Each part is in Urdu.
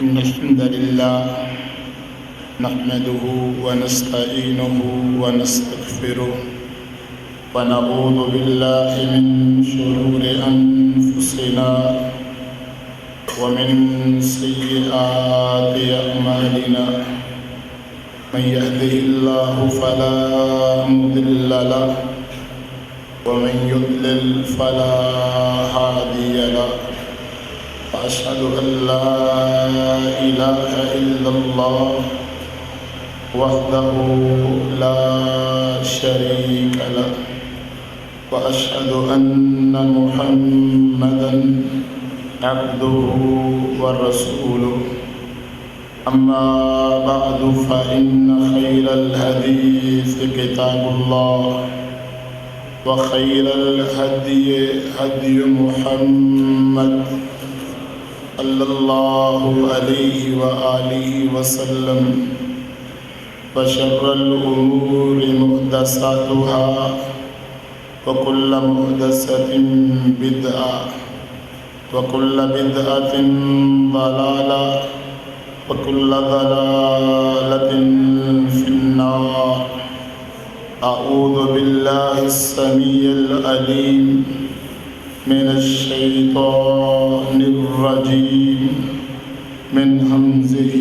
إن الحمد لله نحمده ونستعينه ونستغفره ونعوذ بالله من شرور أنفسنا ومن سيئات أعمالنا من يهده الله فلا مضل له ومن يضلل فلا هادي له وأشهد أن لا إله إلا الله وحده لا شريك له وأشهد أن محمدا عبده ورسوله أما بعد فإن خير الحديث كتاب الله وخير الهدي هدي محمد صلى الله عليه وآله وسلم وشر الأمور محدثاتها وكل محدثة بدعة وكل بدعة ضلالة وكل ضلالة في النار. أعوذ بالله السميع العليم من الشيطان الرجيم من همزه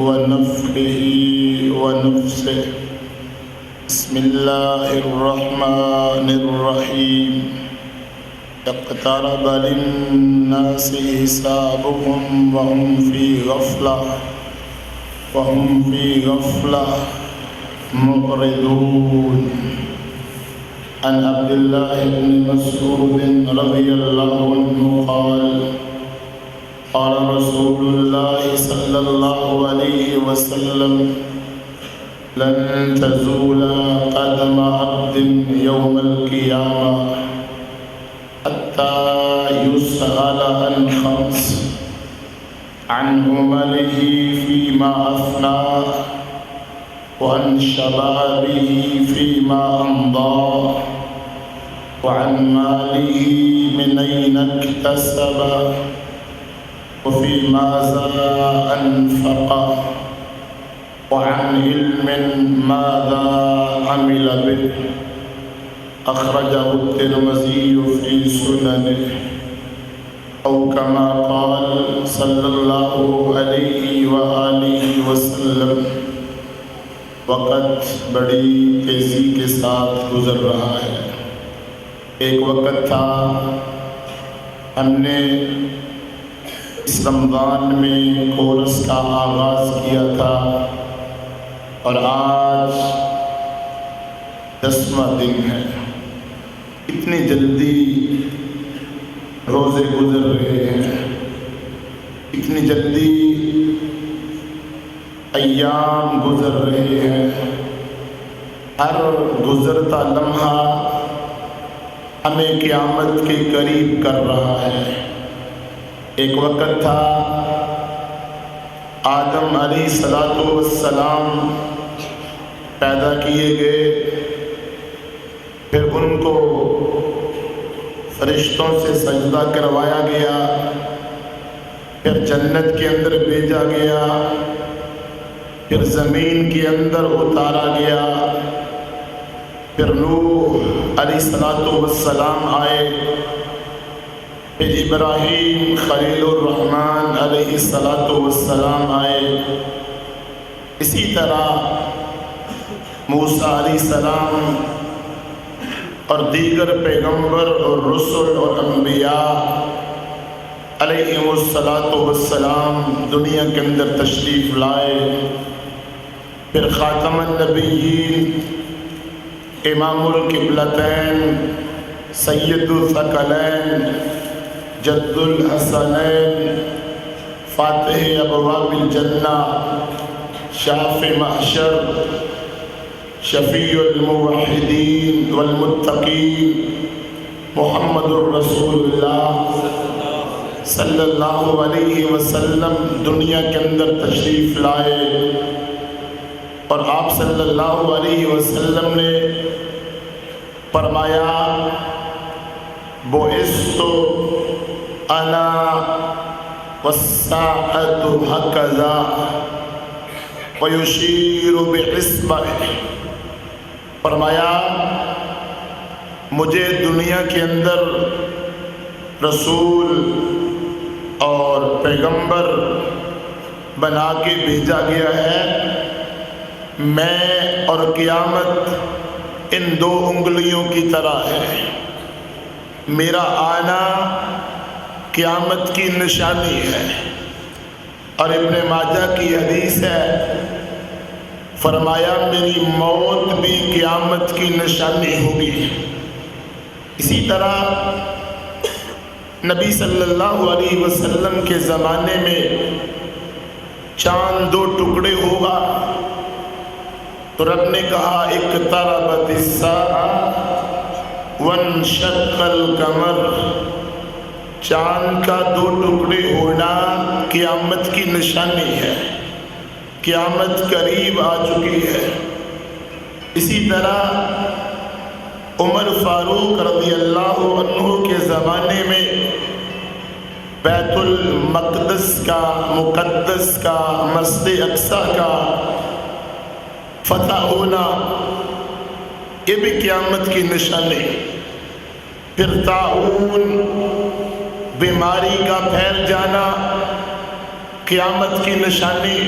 ونفخه ونفسه. بسم الله الرحمن الرحيم. اقترب للناس حسابهم وهم في غفلة معرضون. عن عبد الله بن مسعود رضي الله عنه قال قال رسول الله صلى الله عليه وسلم لن تزول قدم عبد يوم القيامة حتى يسأل عن خمس: عن عمره فيما أفناه، وعن شبابه فيما أمضاه، وعن ماله من أين اكتسبه، وفي ماذا أنفقه، وعن علم ماذا عمل به. أخرجه الترمذي في سننه، أو كما قال صلى الله عليه وآله وسلم. وقت بڑی تیزی کے ساتھ گزر رہا ہے. ایک وقت تھا ہم نے اس رمضان میں کورس کا آغاز کیا تھا اور آج 10واں دن ہے. اتنی جلدی روزے گزر رہے ہیں، اتنی جلدی ایام گزر رہے ہیں. ہر گزرتا لمحہ ہمیں قیامت کے قریب کر رہا ہے. ایک وقت تھا آدم علیہ السلام پیدا کیے گئے، پھر ان کو فرشتوں سے سجدہ کروایا گیا، پھر جنت کے اندر بھیجا گیا، پھر زمین کے اندر اتارا گیا، پھر نوح علیہ السلام آئے، پھر ابراہیم خلیل الرحمن علیہ السلام آئے. اسی طرح موسیٰ علیہ السلام اور دیگر پیغمبر اور رسل اور انبیاء علیہم السلام دنیا کے اندر تشریف لائے. پھر خاتم النبیین، امام القبلتین، سید الثقلین، جد الحسنین، فاتح ابواب الجنہ، شافع محشر، شفیع الموحدین والمتقین، محمد الرسول اللہ صلی اللہ علیہ وسلم دنیا کے اندر تشریف لائے. اور آپ صلی اللہ علیہ وسلم نے فرمایا بعثت انا والساعة هكذا ويشير بإصبعه. فرمایا مجھے دنیا کے اندر رسول اور پیغمبر بنا کے بھیجا گیا ہے. میں اور قیامت ان دو انگلیوں کی طرح ہے. میرا آنا قیامت کی نشانی ہے. اور ابن ماجہ کی حدیث ہے، فرمایا میری موت بھی قیامت کی نشانی ہوگی. اسی طرح نبی صلی اللہ علیہ وسلم کے زمانے میں چاند دو ٹکڑے ہوگا تو رب نے کہا اقتربت الساعہ وانشق القمر. چاند کا دو ٹکڑے ہونا قیامت کی نشانی ہے. قیامت قریب آ چکی ہے. اسی طرح عمر فاروق رضی اللہ عنہ کے زمانے میں بیت المقدس کا مقدس کا مسجد اقصی کا فتح ہونا یہ بھی قیامت کی نشانی. پھر طاعون بیماری کا پھیل جانا قیامت کی نشانی.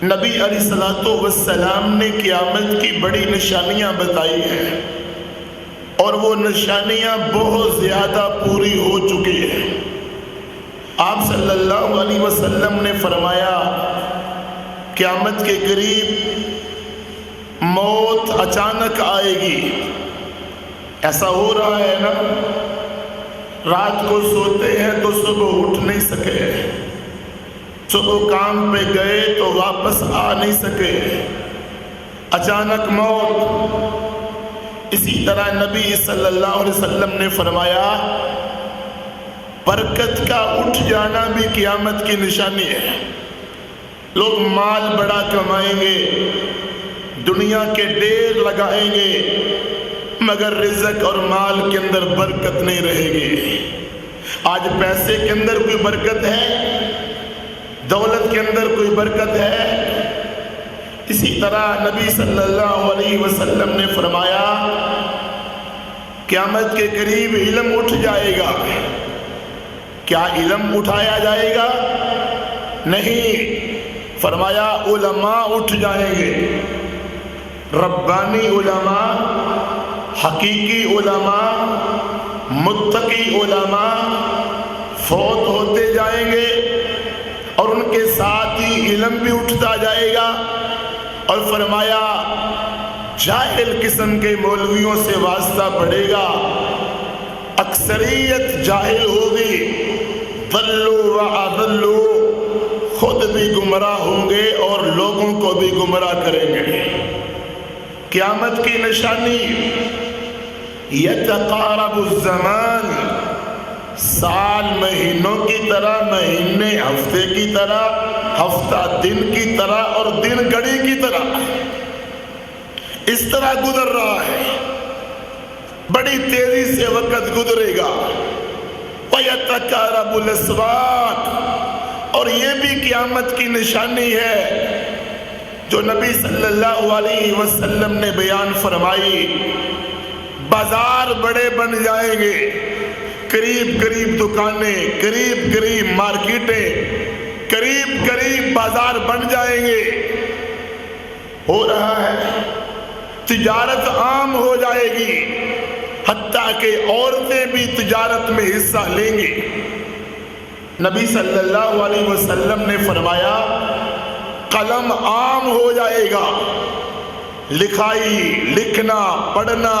نبی علیہ السلام نے قیامت کی بڑی نشانیاں بتائی ہیں اور وہ نشانیاں بہت زیادہ پوری ہو چکی ہیں. آپ صلی اللہ علیہ وسلم نے فرمایا قیامت کے قریب موت اچانک آئے گی. ایسا ہو رہا ہے نا، رات کو سوتے ہیں تو صبح اٹھ نہیں سکے، صبح کام پہ گئے تو واپس آ نہیں سکے، اچانک موت. اسی طرح نبی صلی اللہ علیہ وسلم نے فرمایا برکت کا اٹھ جانا بھی قیامت کی نشانی ہے. لوگ مال بڑا کمائیں گے، دنیا کے ڈیر لگائیں گے، مگر رزق اور مال کے اندر برکت نہیں رہے گی. آج پیسے کے اندر کوئی برکت ہے؟ دولت کے اندر کوئی برکت ہے؟ اسی طرح نبی صلی اللہ علیہ وسلم نے فرمایا قیامت کے قریب علم اٹھ جائے گا. کیا علم اٹھایا جائے گا؟ نہیں. فرمایا علماء اٹھ جائیں گے. ربانی علماء، حقیقی علماء، متقی علماء فوت ہوتے جائیں گے اور ان کے ساتھ ہی علم بھی اٹھتا جائے گا. اور فرمایا جاہل قسم کے مولویوں سے واسطہ پڑے گا، اکثریت جاہل ہوگی. ضلوا واضلوا، خود بھی گمراہ ہوں گے اور لوگوں کو بھی گمراہ کریں گے. قیامت کی نشانی یتقارب الزمان، سال مہینوں کی طرح، مہینے ہفتے کی طرح، ہفتہ دن کی طرح اور دن گھڑی کی طرح اس طرح گزر رہا ہے. بڑی تیزی سے وقت گزرے گا. وَيَتَقَارَبُ الْأَصْوَاتُ، اور یہ بھی قیامت کی نشانی ہے جو نبی صلی اللہ علیہ وسلم نے بیان فرمائی. بازار بڑے بن جائیں گے، قریب قریب دکانیں، قریب قریب مارکیٹیں، قریب قریب بازار بن جائیں گے. ہو رہا ہے. تجارت عام ہو جائے گی، حتیٰ کہ عورتیں بھی تجارت میں حصہ لیں گی. نبی صلی اللہ علیہ وسلم نے فرمایا قلم عام ہو جائے گا، لکھائی، لکھنا، پڑھنا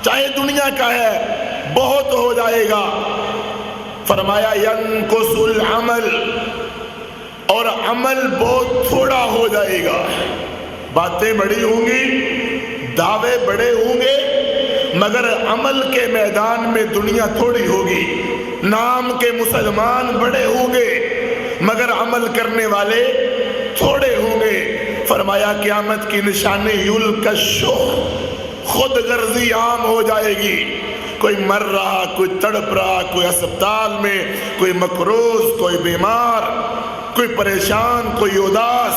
چاہے دنیا کا ہے بہت ہو جائے گا. فرمایا ینقص العمل، اور عمل بہت تھوڑا ہو جائے گا. باتیں بڑی ہوں گی، دعوے بڑے ہوں گے، مگر عمل کے میدان میں دنیا تھوڑی ہوگی. نام کے مسلمان بڑے ہوں گے مگر عمل کرنے والے تھوڑے ہوں گے. فرمایا قیامت کی نشانی یلقى الشح، خود غرضی عام ہو جائے گی. کوئی مر رہا، کوئی تڑپ رہا، کوئی اسپتال میں، کوئی مقروض، کوئی بیمار، کوئی پریشان، کوئی اداس،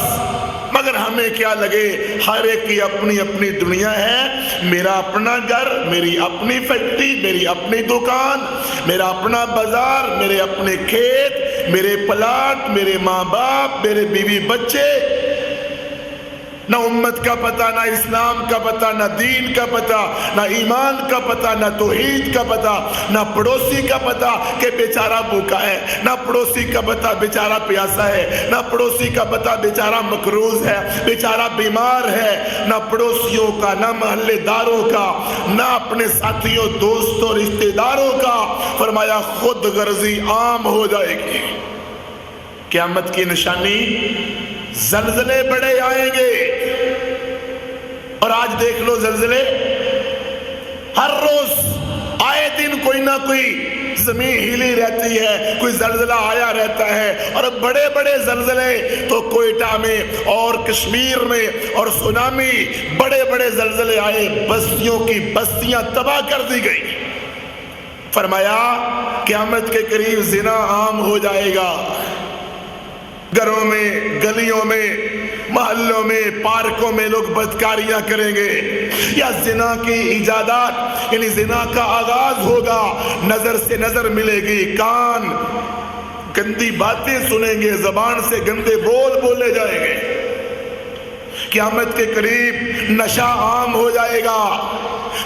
مگر ہمیں کیا لگے ہر ایک کی اپنی اپنی دنیا ہے۔ میرا اپنا گھر، میری اپنی فیکٹری، میری اپنی دکان، میرا اپنا بازار، میرے اپنے کھیت، میرے پلاٹ، میرے ماں باپ، میرے بیوی بچے، نہ امت کا پتہ، نہ اسلام کا پتہ، نہ دین کا پتہ، نہ ایمان کا پتہ، نہ توحید کا پتہ، نہ پڑوسی کا پتہ کہ بیچارہ بھوکا ہے، نہ پڑوسی کا پتہ بیچارہ پیاسا ہے، نہ پڑوسی کا پتہ بیچارہ مقروض ہے، بیچارہ بیمار ہے، نہ پڑوسیوں کا، نہ محلے داروں کا، نہ اپنے ساتھیوں، دوستوں، رشتہ داروں کا۔ فرمایا خود غرضی عام ہو جائے گی۔ قیامت کی نشانی، زلزلے بڑے آئیں گے، اور آج دیکھ لو زلزلے ہر روز آئے دن کوئی نہ کوئی زمین ہلی رہتی ہے، کوئی زلزلہ آیا رہتا ہے، اور بڑے بڑے زلزلے تو کوئٹہ میں اور کشمیر میں اور سونامی، بڑے بڑے زلزلے آئے، بستیوں کی بستیاں تباہ کر دی گئی۔ فرمایا قیامت کے قریب زنا عام ہو جائے گا، گھروں میں، گلیوں میں، محلوں میں، پارکوں میں لوگ بدکاریاں کریں گے، یا زنا کی ایجادات، یعنی زنا کا آغاز ہوگا، نظر سے نظر ملے گی، کان گندی باتیں سنیں گے، زبان سے گندے بول بولے جائیں گے۔ قیامت کے قریب نشہ عام ہو جائے گا،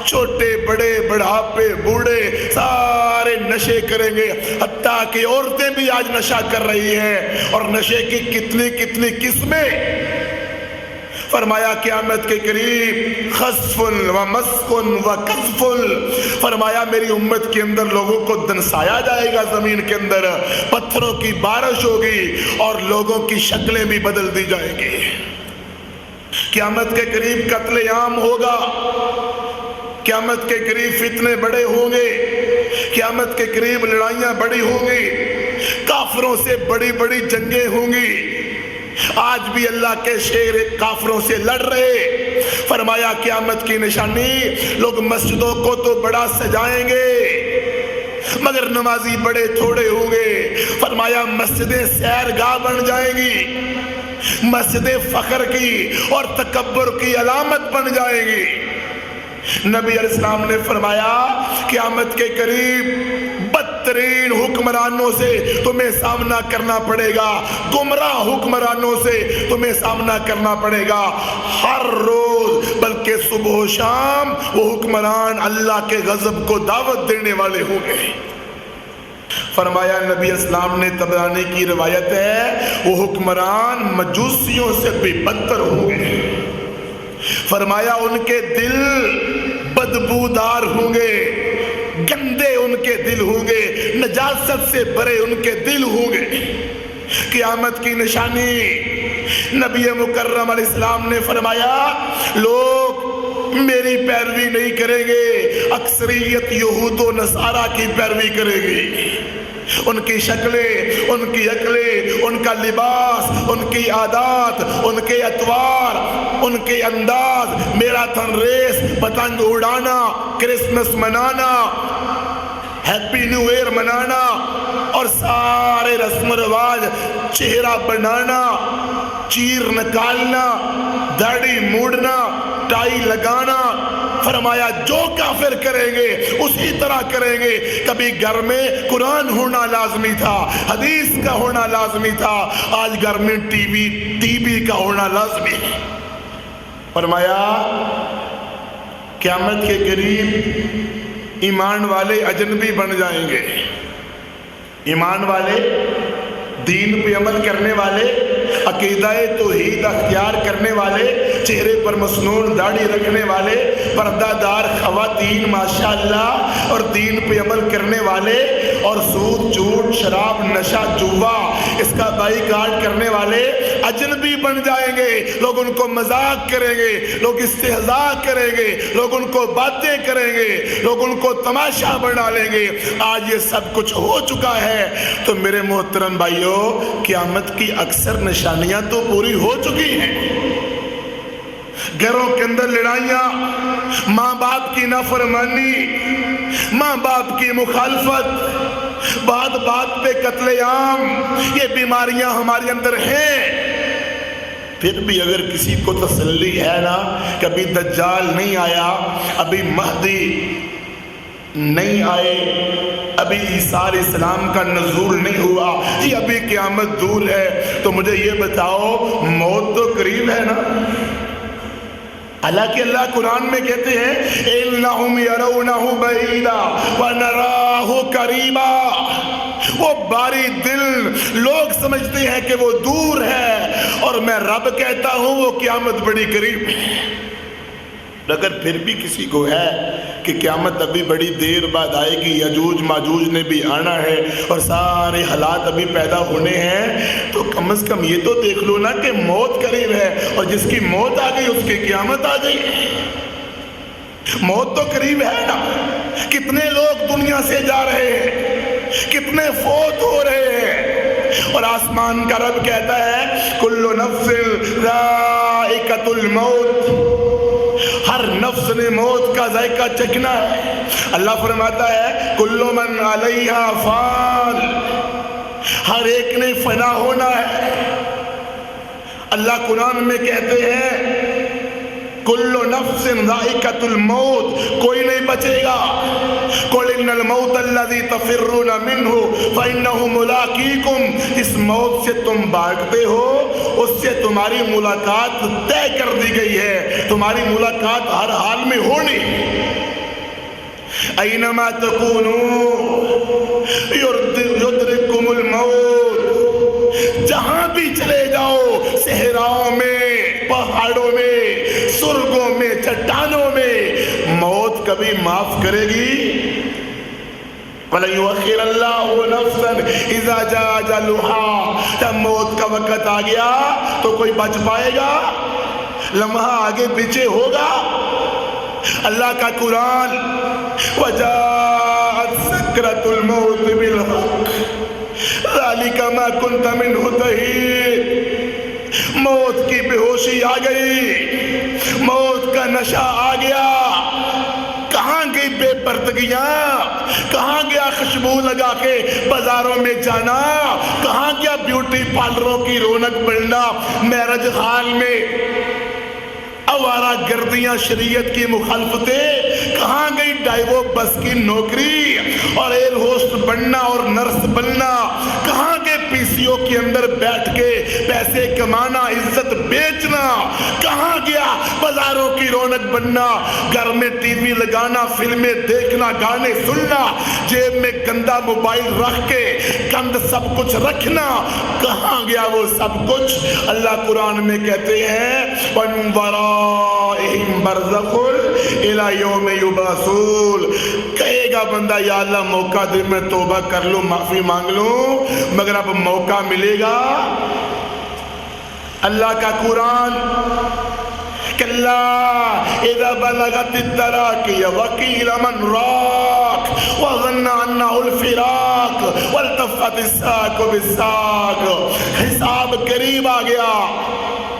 چھوٹے بڑے بڑھاپے بوڑھے سارے نشے کریں گے، حتیٰ کہ عورتیں بھی آج نشہ کر رہی ہیں، اور نشے کی کتنی کتنی قسمیں۔ فرمایا قیامت کے قریب خسف و مسق و قذف، فرمایا میری امت کے اندر لوگوں کو دنسایا جائے گا، زمین کے اندر پتھروں کی بارش ہوگی اور لوگوں کی شکلیں بھی بدل دی جائیں گی۔ قیامت کے قریب قتل عام ہوگا، قیامت کے قریب فتنے بڑے ہوں گے، قیامت کے قریب لڑائیاں بڑی ہوں گی، کافروں سے بڑی بڑی جنگیں ہوں گی۔ آج بھی اللہ کے شیر کافروں سے لڑ رہے۔ فرمایا قیامت کی نشانی، لوگ مسجدوں کو تو بڑا سجائیں گے مگر نمازی بڑے تھوڑے ہوں گے۔ فرمایا مسجدیں سیرگاہ بن جائیں گی، مسجدیں فخر کی اور تکبر کی علامت بن جائیں گی۔ نبی علیہ السلام نے فرمایا قیامت کے قریب بدترین حکمرانوں سے تمہیں سامنا کرنا پڑے گا، گمراہ حکمرانوں سے تمہیں سامنا کرنا پڑے گا ہر روز، بلکہ صبح و شام وہ حکمران اللہ کے غضب کو دعوت دینے والے ہوں گے۔ فرمایا نبی علیہ السلام نے، طبرانی کی روایت ہے، وہ حکمران مجوسیوں سے بھی بدتر ہوں گے۔ فرمایا ان کے دل بدبودار ہوں گے، گندے ان کے دل ہوں گے، نجاست سے بھرے ان کے دل ہوں گے۔ قیامت کی نشانی، نبی مکرم علیہ السلام نے فرمایا لوگ میری پیروی نہیں کریں گے، اکثریت یہود و نصارہ کی پیروی کرے گی۔ ان کی شکلیں، ان کی عقلیں، ان کا لباس، ان کی عادات، ان کے اطوار، ان کے انداز، میراتھن ریس، پتنگ اڑانا، کرسمس منانا، ہیپی نیو ایئر منانا، اور سارے رسم و رواج، چہرہ بنانا، چیر نکالنا، داڑھی موڑنا، ٹائی لگانا۔ فرمایا جو کافر کریں گے اسی طرح کریں گے۔ کبھی گھر میں قرآن ہونا لازمی تھا، حدیث کا ہونا لازمی تھا، آج گھر میں ٹی وی کا ہونا لازمی ہے۔ فرمایا قیامت کے قریب ایمان والے اجنبی بن جائیں گے، ایمان والے، دین پہ عمل کرنے والے، عقیدہ توحید اختیار کرنے والے، چہرے پر مسنون داڑھی رکھنے والے، پردہ دار خواتین ماشاءاللہ، اور دین پہ عمل کرنے والے، اور سود، جھوٹ، شراب، نشہ، جوا، اس کا بائیکاٹ کرنے والے اجنبی بن جائیں گے۔ لوگ ان کو مذاق کریں گے، لوگ استہزاء کریں گے، لوگ ان کو باتیں کریں گے، لوگ ان کو تماشا بنا لیں گے۔ آج یہ سب کچھ ہو چکا ہے۔ تو میرے محترم بھائیوں، قیامت کی اکثر نشانیاں تو پوری ہو چکی ہیں۔ گھروں کے اندر لڑائیاں، ماں باپ کی نافرمانی، ماں باپ کی مخالفت، بات بات پہ قتل عام، یہ بیماریاں ہمارے اندر ہیں۔ پھر بھی اگر کسی کو تسلی ہے نا کہ ابھی دجال نہیں آیا، ابھی مہدی نہیں آئے، ابھی عیسیٰ علیہ السلام کا نزول نہیں ہوا، یہ ابھی قیامت دور ہے، تو مجھے یہ بتاؤ موت تو قریب ہے نا؟ حالانکہ اللہ قرآن میں کہتے ہیں إِنَّهُمْ يَرَوْنَهُ بَعِيدًا وَنَرَاهُ قَرِيبًا، وہ باری دل لوگ سمجھتے ہیں کہ وہ دور ہے، اور میں رب کہتا ہوں وہ قیامت بڑی قریب ہے۔ اگر پھر بھی کسی کو ہے کہ قیامت ابھی بڑی دیر بعد آئے گی، یجوج ماجوج نے بھی آنا ہے اور سارے حالات ابھی پیدا ہونے ہیں، تو کم از کم یہ تو دیکھ لو نا کہ موت قریب ہے، اور جس کی موت آ گئی اس کی قیامت آ گئی۔ موت تو قریب ہے نا۔ کتنے لوگ دنیا سے جا رہے ہیں، کتنے فوت ہو رہے ہیں، اور آسمان کا رب کہتا ہے کل نفس ذائقۃ الموت، ہر نفس نے موت کا ذائقہ چکھنا ہے۔ اللہ فرماتا ہے کل من علیہا فان، ہر ایک نے فنا ہونا ہے۔ اللہ قرآن میں کہتے ہیں کل نفس ذائقۃ الموت، کوئی نہیں بچے گا۔ قل ان الموت الذی تفرون منہ فانہ ملاقیکم، اس موت سے تم بھاگتے ہو اس سے تمہاری ملاقات طے کر دی گئی ہے، تمہاری ملاقات ہر حال میں ہونی۔ اینما تکونوا یدرککم الموت، جہاں بھی چلے جاؤ، صحراؤں میں، پہاڑوں میں، سرگوں میں، چٹانوں میں، موت کبھی معاف کرے گی؟ وَلَن يُؤَخِّرَ اللَّهُ نَفْسًا إِذَا جَاءَ أَجَلُهَا، جب موت کا وقت آ گیا تو کوئی بچ پائے گا؟ لمحہ آگے پیچھے ہوگا؟ اللہ کا قرآن وَجَاءَتْ سَكْرَةُ الْمَوْتِ بِالْحَقِّ ذَلِكَ مَا كُنْتَ مِنْهُ تَحِيدُ، موت کی بے ہوشی آ گئی، موت کا نشہ آ گیا۔ کہاں گئی بے پردگیاں، کہاں گیا خوشبو لگا کے بازاروں میں جانا، کہاں گیا بیوٹی پارلروں کی رونق بڑھنا، میرج ہال میں آوارہ گردیاں، شریعت کی مخالفتیں، کہاں گئی ڈائیو بس کی نوکری اور ایئر ہوسٹ بننا اور نرس بننا، کہاں گئے پی سی او کے اندر بیٹھ کے پیسے کمانا، عزت بیچنا، کہاں گیا بازاروں کی رونق بننا، گھر میں ٹی وی لگانا، فلمیں دیکھنا، گانے سننا، جیب میں گندا موبائل رکھ کے گند سب کچھ رکھنا، کہاں گیا وہ سب کچھ؟ اللہ قرآن میں کہتے ہیں وَمِن وَرَائِهِمْ بَرْزَخٌ إِلَى يَوْمِ يُبْعَثُونَ، کہے گا بندہ یا اللہ موقع دے میں توبہ کر لوں، معافی مانگ لوں، مگر اب موقع ملے گا؟ اللہ کا قرآن کَلَّا إِذَا بَلَغَتِ التَّرَاقِيَ وَقِيلَ مَنْ رَاقٍ وَظَنَّ أَنَّهُ الْفِرَاقُ وَالْتَفَّتِ السَّاقُ بِالسَّاقِ، حساب قریب آ گیا،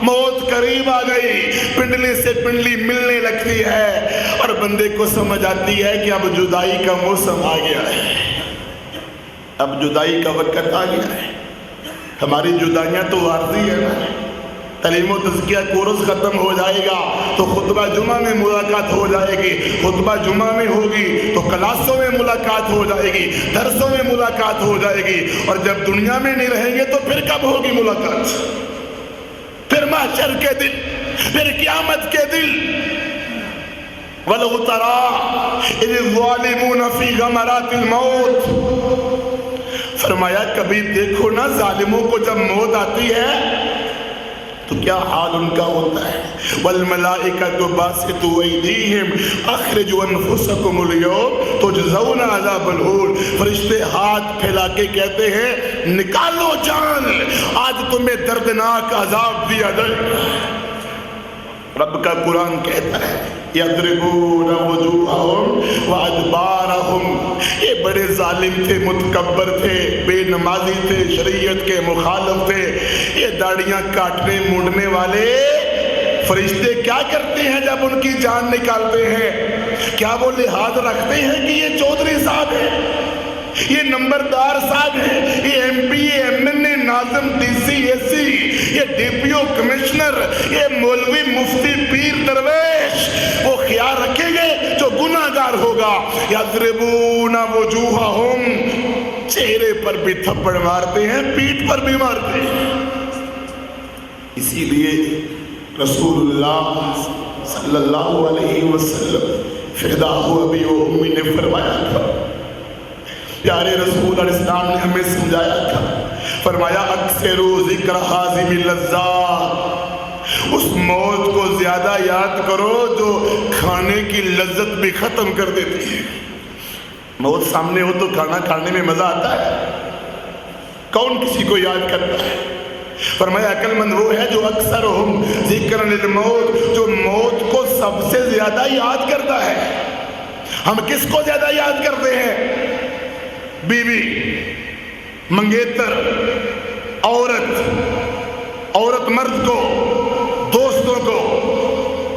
موت قریب آ گئی، پنڈلی سے پنڈلی ملنے لگتی ہے، اور بندے کو سمجھ آتی ہے کہ اب جدائی کا موسم آ گیا ہے، اب جدائی کا وقت آ گیا ہے۔ ہماری جدائیاں تو عارضی ہے نا، تعلیم و تزکیہ کورس ختم ہو جائے گا تو خطبہ جمعہ میں ملاقات ہو جائے گی، خطبہ جمعہ میں ہوگی تو کلاسوں میں ملاقات ہو جائے گی، درسوں میں ملاقات ہو جائے گی، اور جب دنیا میں نہیں رہیں گے تو پھر کب ہوگی ملاقات؟ پھر محشر کے دن، پھر قیامت کے دن۔ وَلَوْ تَرَىٰ إِذِ الظَّالِمُونَ فِي غَمَرَاتِ الْمَوْتِ، فرمایا کبھی دیکھو نا ظالموں کو جب موت آتی ہے تو کیا حال ان کا ہوتا ہے۔ وَالْمَلَائِكَةُ بَاسِطُو أَيْدِيهِمْ أَخْرِجُوا أَنفُسَكُمُ الْيَوْمَ تُجْزَوْنَ عَذَابَ الْهُونِ، فرشتے ہاتھ پھیلا کے کہتے ہیں نکالو جان، آج تمہیں دردناک عذاب دیا جائے۔ رب کا قرآن کہتا ہے یضربون وجوہہم وادبارہم، یہ بڑے ظالم تھے، متکبر تھے، بے نمازی تھے، شریعت کے مخالف تھے، یہ داڑیاں کاٹنے مونڈنے والے فرشتے کیا کرتے ہیں جب ان کی جان نکالتے ہیں؟ کیا وہ لحاظ رکھتے ہیں کہ یہ چودھری صاحب ہے، یہ نمبردار صاحب ہے، یہ ایم پی، یہ ایم این اے، ناظم، ڈی سی، اے سی، یہ ڈی پی او، کمشنر، یہ مولوی، مفتی، پیر، درویش، وہ خیال رکھیں گے جو گناہگار ہوگا یضربون وجوہہم، چہرے پر بھی تھپڑ مارتے ہیں، پیٹھ پر بھی مارتے ہیں۔ اسی لیے رسول اللہ صلی اللہ علیہ وسلم فداہ ابی و امی نے فرمایا تھا، پیارے رسول علیہ السلام نے ہمیں سمجھایا تھا، فرمایا اکثروا ذکر حازم اللذات، اس موت کو زیادہ یاد کرو جو کھانے کی لذت بھی ختم کر دیتی ہے۔ موت سامنے ہو تو کھانا کھانے میں مزہ آتا ہے، کون کسی کو یاد کرتا ہے؟ فرمایا عقل مند وہ ہے جو اکثرہم ذکر للموت، جو موت کو سب سے زیادہ یاد کرتا ہے۔ ہم کس کو زیادہ یاد کرتے ہیں؟ بیوی، منگیتر، عورت مرد کو، دوستوں کو،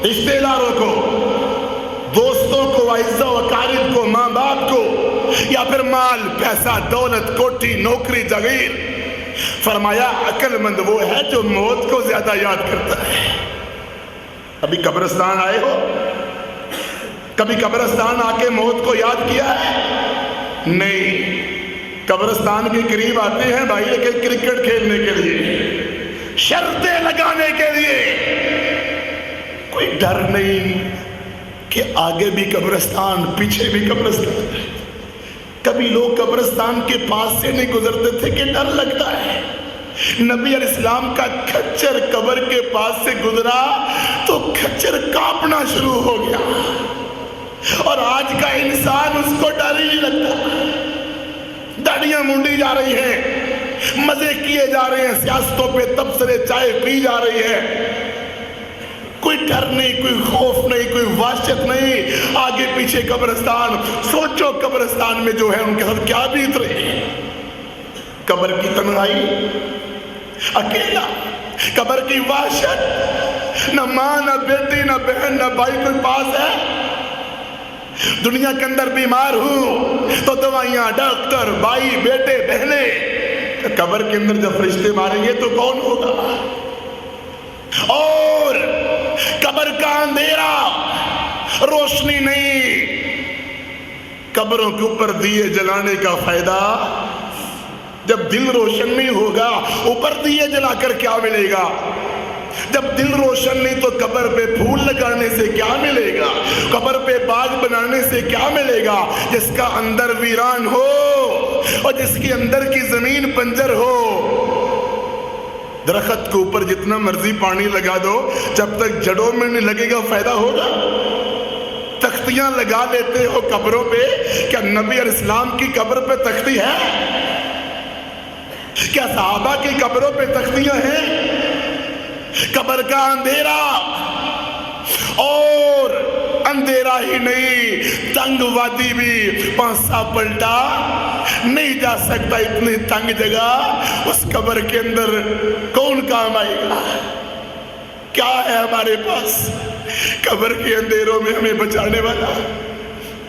رشتہ داروں کو، دوستوں کو، اعزاء و اقارب کو، ماں باپ کو، یا پھر مال، پیسہ، دولت، کوٹھی، نوکری، جاگیر۔ فرمایا عقل مند وہ ہے جو موت کو زیادہ یاد کرتا ہے۔ ابھی قبرستان آئے ہو؟ کبھی قبرستان آ کے موت کو یاد کیا ہے؟ نہیں، قبرستان کے قریب آتے ہیں بھائی لیکن کرکٹ کھیلنے کے لیے، شرطیں لگانے کے لیے، کوئی ڈر نہیں کہ آگے بھی قبرستان، پیچھے بھی قبرستان۔ کبھی لوگ قبرستان کے پاس سے نہیں گزرتے تھے کہ ڈر لگتا ہے۔ نبی علیہ السلام کا کھچر قبر کے پاس سے گزرا تو کھچر کانپنا شروع ہو گیا، اور آج کا انسان اس کو ڈر ہی نہیں لگتا۔ داڑیاں مونڈی جا رہی ہیں، مزے کیے جا رہے ہیں، سیاستوں پہ تبصرے، چائے پی جا رہی ہے، کوئی ڈر نہیں، کوئی خوف نہیں، کوئی وحشت نہیں۔ آگے پیچھے قبرستان، سوچو قبرستان میں جو ہے ان کے ساتھ کیا بیت رہی ہے۔ قبر کی تنہائی، اکیلا، قبر کی وحشت، نہ ماں، نہ بیٹی، نہ بہن، نہ بھائی کوئی پاس ہے۔ دنیا کے اندر بیمار ہوں تو دوائیاں، ڈاکٹر، بھائی، بیٹے، بہنیں۔ قبر کے اندر جب فرشتے ماریں گے تو کون ہوگا؟ اور قبر کا اندھیرا، روشنی نہیں۔ قبروں کے اوپر دیے جلانے کا فائدہ، جب دل روشن نہیں ہوگا اوپر دیے جلا کر کیا ملے گا؟ جب دل روشن نہیں تو قبر پہ پھول لگانے سے کیا ملے گا؟ قبر پہ باغ بنانے سے کیا ملے گا؟ جس کا اندر ویران ہو اور جس کے اندر کی زمین بنجر ہو، درخت کے اوپر جتنا مرضی پانی لگا دو، جب تک جڑوں میں نہیں لگے گا فائدہ ہوگا؟ تختیاں لگا لیتے ہو قبروں پہ، کیا نبی علیہ السلام کی قبر پہ تختی ہے؟ کیا صحابہ کی قبروں پہ تختیاں ہیں؟ قبر کا اندھیرا، اور اندھیرا ہی نہیں، تنگ وادی بھی پانسا پلٹا نہیں جا سکتا، اتنی تنگ جگہ، اس قبر کے اندر کون کام آئے گا؟ کیا ہے ہمارے پاس قبر کے اندھیروں میں ہمیں بچانے والا؟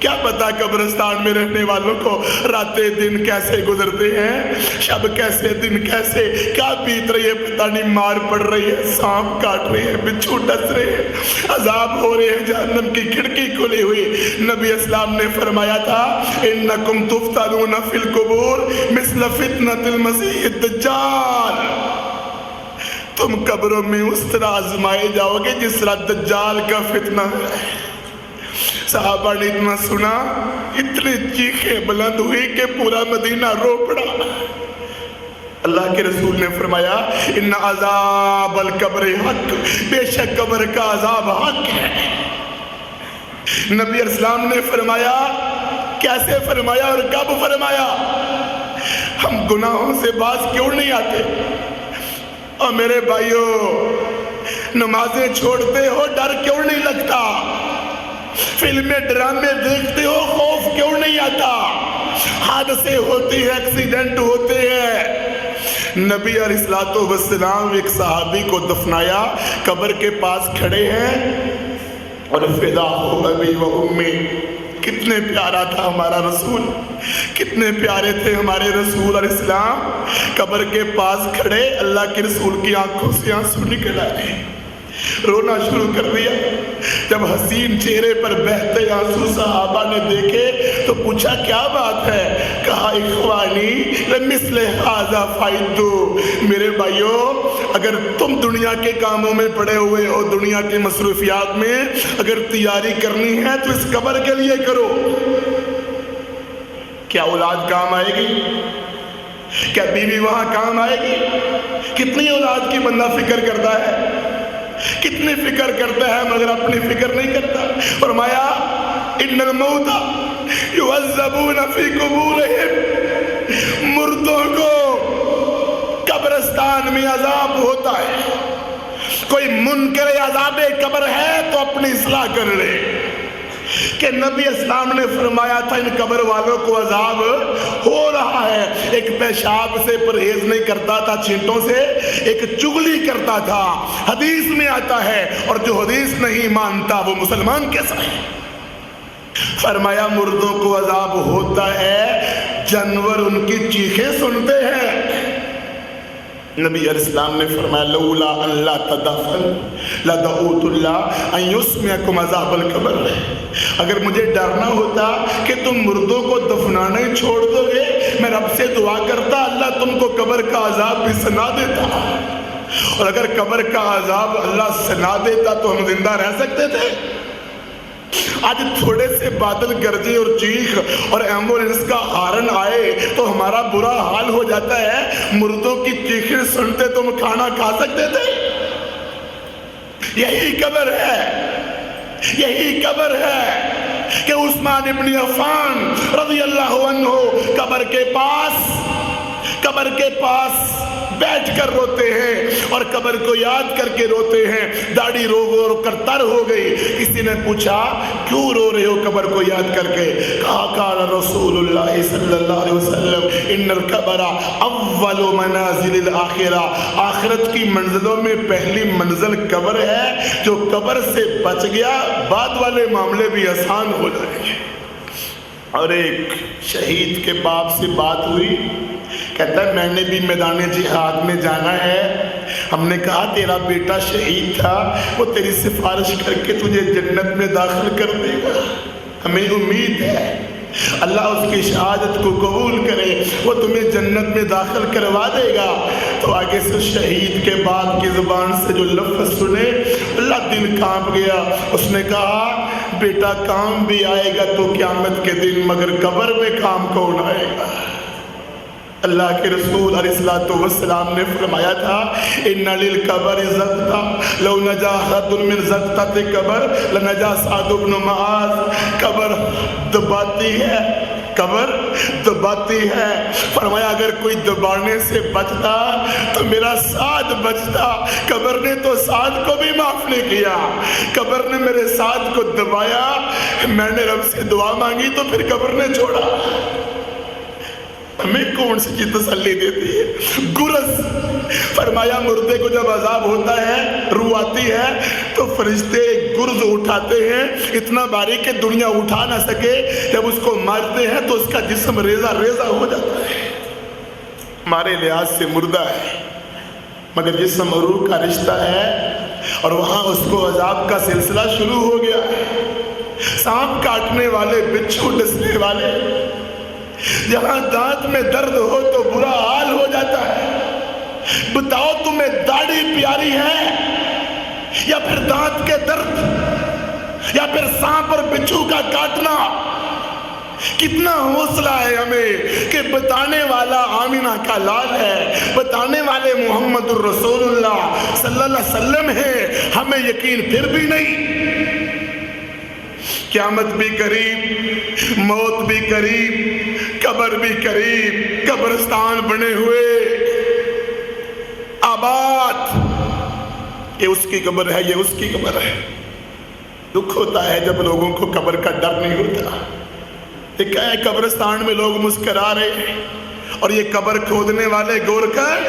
کیا پتا قبرستان میں رہنے والوں کو راتیں دن کیسے گزرتے ہیں، شب کیسے، دن کیسے، کیا بیت رہی ہے پتہ نہیں، مار پڑ رہی ہے، سانپ کاٹ رہے ہیں، بچھو ڈس رہے ہیں، عذاب ہو رہے ہیں، جہنم کی کھڑکی کھلی ہوئی۔ نبی اسلام نے فرمایا تھا انکم تفتنون فی القبور مثل فتنۃ المسیح الدجال، تم قبروں میں اس طرح آزمائے جاؤ گے جس طرح دجال کا فتنہ ہے۔ صحابہ نے اتنا سنا، اتنے چیخیں بلند ہوئی کہ پورا مدینہ رو پڑا۔ اللہ کے رسول نے فرمایا ان عذاب القبر حق، بے شک قبر کا عذاب حق ہے۔ نبی اسلام نے فرمایا، کیسے فرمایا اور کب فرمایا؟ ہم گناہوں سے باز کیوں نہیں آتے؟ اور میرے بھائیوں، نمازیں چھوڑتے ہو ڈر کیوں نہیں لگتا؟ فلمیں ڈرامے دیکھتے ہو خوف کیوں نہیں آتا؟ حادثے ہوتے ہیں، ایکسیڈنٹ ہوتے ہیں، نبی علیہ السلام ایک صحابی کو دفنایا، قبر کے پاس کھڑے ہیں اور فدا ہو ابی و امی. کتنے پیارا تھا ہمارا رسول، کتنے پیارے تھے ہمارے رسول علیہ السلام. قبر کے پاس کھڑے، اللہ کے رسول کی آنکھوں سے آنسو نکل آئے، رونا شروع کر دیا. جب حسین چہرے پر بہتے آنسو صحابہ نے دیکھے تو پوچھا کیا بات ہے؟ کہا اخوانی لمثل ھذا فائدو، میرے بھائیو اگر تم دنیا کے کاموں میں پڑے ہوئے ہو، دنیا کی مصروفیات میں اگر تیاری کرنی ہے تو اس قبر کے لیے کرو. کیا اولاد کام آئے گی؟ کیا بیوی وہاں کام آئے گی؟ کتنی اولاد کی بندہ فکر کرتا ہے، کتنی فکر کرتا ہے مگر اپنی فکر نہیں کرتا. فرمایا ان الموت یعذبون فی قبورہم، مردوں کو قبرستان میں عذاب ہوتا ہے. کوئی منکر عذاب قبر ہے تو اپنی اصلاح کر لے کہ نبی اسلام نے فرمایا تھا ان قبر والوں کو عذاب ہو رہا ہے. ایک پیشاب سے پرہیز نہیں کرتا تھا، چھینٹوں سے، ایک چغلی کرتا تھا. حدیث میں آتا ہے، اور جو حدیث نہیں مانتا وہ مسلمان کیسا ہے؟ فرمایا مردوں کو عذاب ہوتا ہے، جانور ان کی چیخیں سنتے ہیں. نبی علیہ السلام نے فرمایا لولا ان لا تدفن لدعوت اللہ ان یسمعکم عذاب القبر. اگر مجھے ڈرنا ہوتا کہ تم مردوں کو دفنانا ہی چھوڑ دو گے، میں رب سے دعا کرتا اللہ تم کو قبر کا عذاب بھی سنا دیتا. اور اگر قبر کا عذاب اللہ سنا دیتا تو ہم زندہ رہ سکتے تھے؟ آج تھوڑے سے بادل گرجے اور چیخ اور ایمبولینس کا ہارن آئے تو ہمارا برا حال ہو جاتا ہے. مردوں کی چیخیں سنتے تو ہم کھانا کھا سکتے تھے؟ یہی قبر ہے، یہی قبر ہے کہ عثمان ابن عفان رضی اللہ عنہ قبر کے پاس بیٹھ کر روتے ہیں اور قبر کو یاد کر کے روتے ہیں. داڑھی رو کر تر ہو گئی. کسی نے پوچھا کیوں رو رہے ہو قبر کو یاد کر کے؟ کہا قال رسول اللہ صلی اللہ علیہ وسلم ان القبر اول منازل الآخرہ، آخرت کی منزلوں میں پہلی منزل قبر ہے. جو قبر سے بچ گیا بعد والے معاملے بھی آسان ہو جائیں گے. اور ایک شہید کے باپ سے بات ہوئی، کہتا ہے میں نے بھی میدان جہاد میں جانا ہے. ہم نے کہا تیرا بیٹا شہید تھا، وہ تیری سفارش کر کے تجھے جنت میں داخل کر دے گا. ہمیں امید ہے اللہ اس کی شہادت کو قبول کرے، وہ تمہیں جنت میں داخل کروا دے گا. تو آگے سے شہید کے باپ کی زبان سے جو لفظ سنے اللہ دل کانپ گیا. اس نے کہا بیٹا کام بھی آئے گا تو قیامت کے دن، مگر قبر میں کام کون آئے گا؟ اللہ کے رسول علیہ السلام نے فرمایا تھا ان للقبر زقۃ لو نجا احد من زقۃ قبر لنجا سعد بن معاذ. قبر دباتی ہے، قبر دباتی ہے. فرمایا اگر کوئی دبانے سے بچتا تو میرا سعد بچتا. قبر نے تو سعد کو بھی معاف نہیں کیا، قبر نے میرے سعد کو دبایا. میں نے رب سے دعا مانگی تو پھر قبر نے چھوڑا. ہمیں کون سی چیز تسلی دیتی ہے؟ گرز. فرمایا مردے کو جب عذاب ہوتا ہے، روح آتی ہے تو فرشتے گرز اٹھاتے ہیں، اتنا باریک کہ دنیا اٹھا نہ سکے. جب اس کو مارتے ہیں تو اس کا جسم ریزہ ریزہ ہو جاتا ہے. ہمارے لحاظ سے مردہ ہے مگر جسم اور روح کا رشتہ ہے، اور وہاں اس کو عذاب کا سلسلہ شروع ہو گیا. سانپ کاٹنے والے، بچھو ڈسنے والے، جہاں دانت میں درد ہو تو برا حال ہو جاتا ہے. بتاؤ تمہیں داڑھی پیاری ہے یا پھر دانت کے درد یا پھر سانپ اور بچھو کا کاٹنا؟ کتنا حوصلہ ہے ہمیں کہ بتانے والا آمینہ کا لال ہے، بتانے والے محمد الرسول اللہ صلی اللہ علیہ وسلم ہے. ہمیں یقین پھر بھی نہیں. قیامت بھی قریب، موت بھی قریب، قبر بھی قریب، قبرستان بنے ہوئے آباد. یہ اس کی قبر ہے، یہ اس کی قبر ہے. دکھ ہوتا ہے جب لوگوں کو قبر کا ڈر نہیں ہوتا. قبرستان میں لوگ مسکرا رہے ہیں اور یہ قبر کھودنے والے گور کر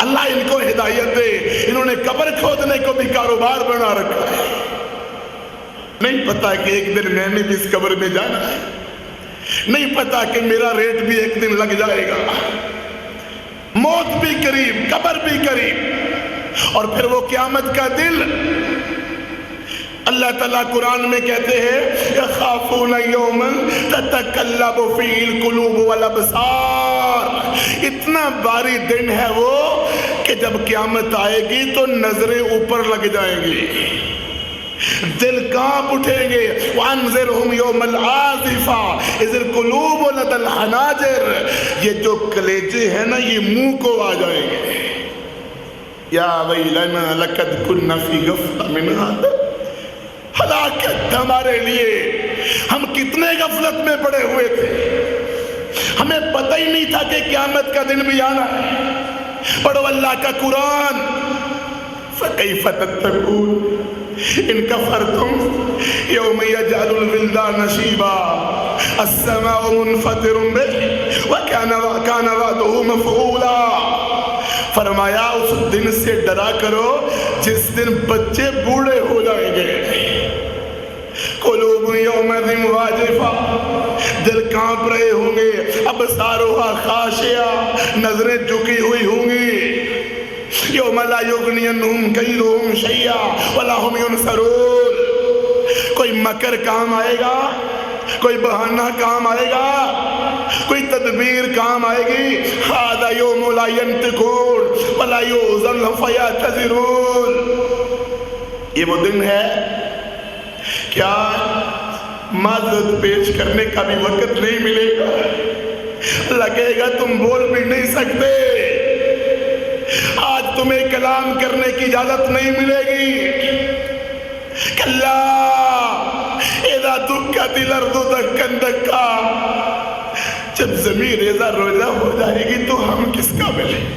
اللہ ان کو ہدایت دے. انہوں نے قبر کھودنے کو بھی کاروبار بنا رکھا ہے. نہیں پتا کہ ایک دن میں نے بھی اس قبر میں جانا ہے. نہیں پتا کہ میرا ریٹ بھی ایک دن لگ جائے گا. موت بھی قریب, قبر بھی قریب, اور پھر وہ قیامت کا دل. اللہ تعالیٰ قرآن میں کہتے ہیں یخافون یوما تتقلب فیہ القلوب والابصار. اتنا باری دن ہے وہ کہ جب قیامت آئے گی تو نظریں اوپر لگ جائیں گی, دل کانپ اٹھیں گے. وانذرہم یوم العاصفہ اذ القلوب لدی الحناجر. یہ جو کلیجے ہیں نا یہ منہ کو آ جائیں گے. یا ویلنا لقد کنا فی غفلۃ من ھذا. ہلاکت ہمارے لیے, ہم کتنے غفلت میں پڑے ہوئے تھے, ہمیں پتہ ہی نہیں تھا کہ قیامت کا دن بھی آنا ہے. پڑھو اللہ کا قرآن. فَكَيْفَ تَتَّقُونَ إِن كَفَرْتُمْ يَوْمَ يَجْعَلُ الْوِلْدَانَ شِيبًا السَّمَاءُ مُنْفَطِرٌ بِهِ وَكَانَ وَعْدُهُ مَفْعُولًا. فرمایا اس دن سے ڈرا کرو جس دن بچے بوڑھے ہو جائیں گے. قلوب یومئذ واجفہ, دل کانپ رہے ہوں گے. ابصارها خاشعہ, نظریں جھکی ہوئی ہوں گی. یوم لا یغنی عنہم کیدہم شیئا ولا ہم ینصرون. کوئی مکر کام آئے گا, کوئی بہانہ کام آئے گا, کوئی تدبیر کام آئے گی. ھذا یوم لا ینطقون ولا یؤذن لہم فیعتذرون. یہ وہ دن ہے کیا معذرت پیش کرنے کا بھی وقت نہیں ملے گا. لگے گا تم بول بھی نہیں سکتے. آج تمہیں کلام کرنے کی اجازت نہیں ملے گی. کلا اذا دکت الارض دکا دکا. جب زمین ریزہ روزہ ہو جائے گی تو ہم کس قابل ہیں.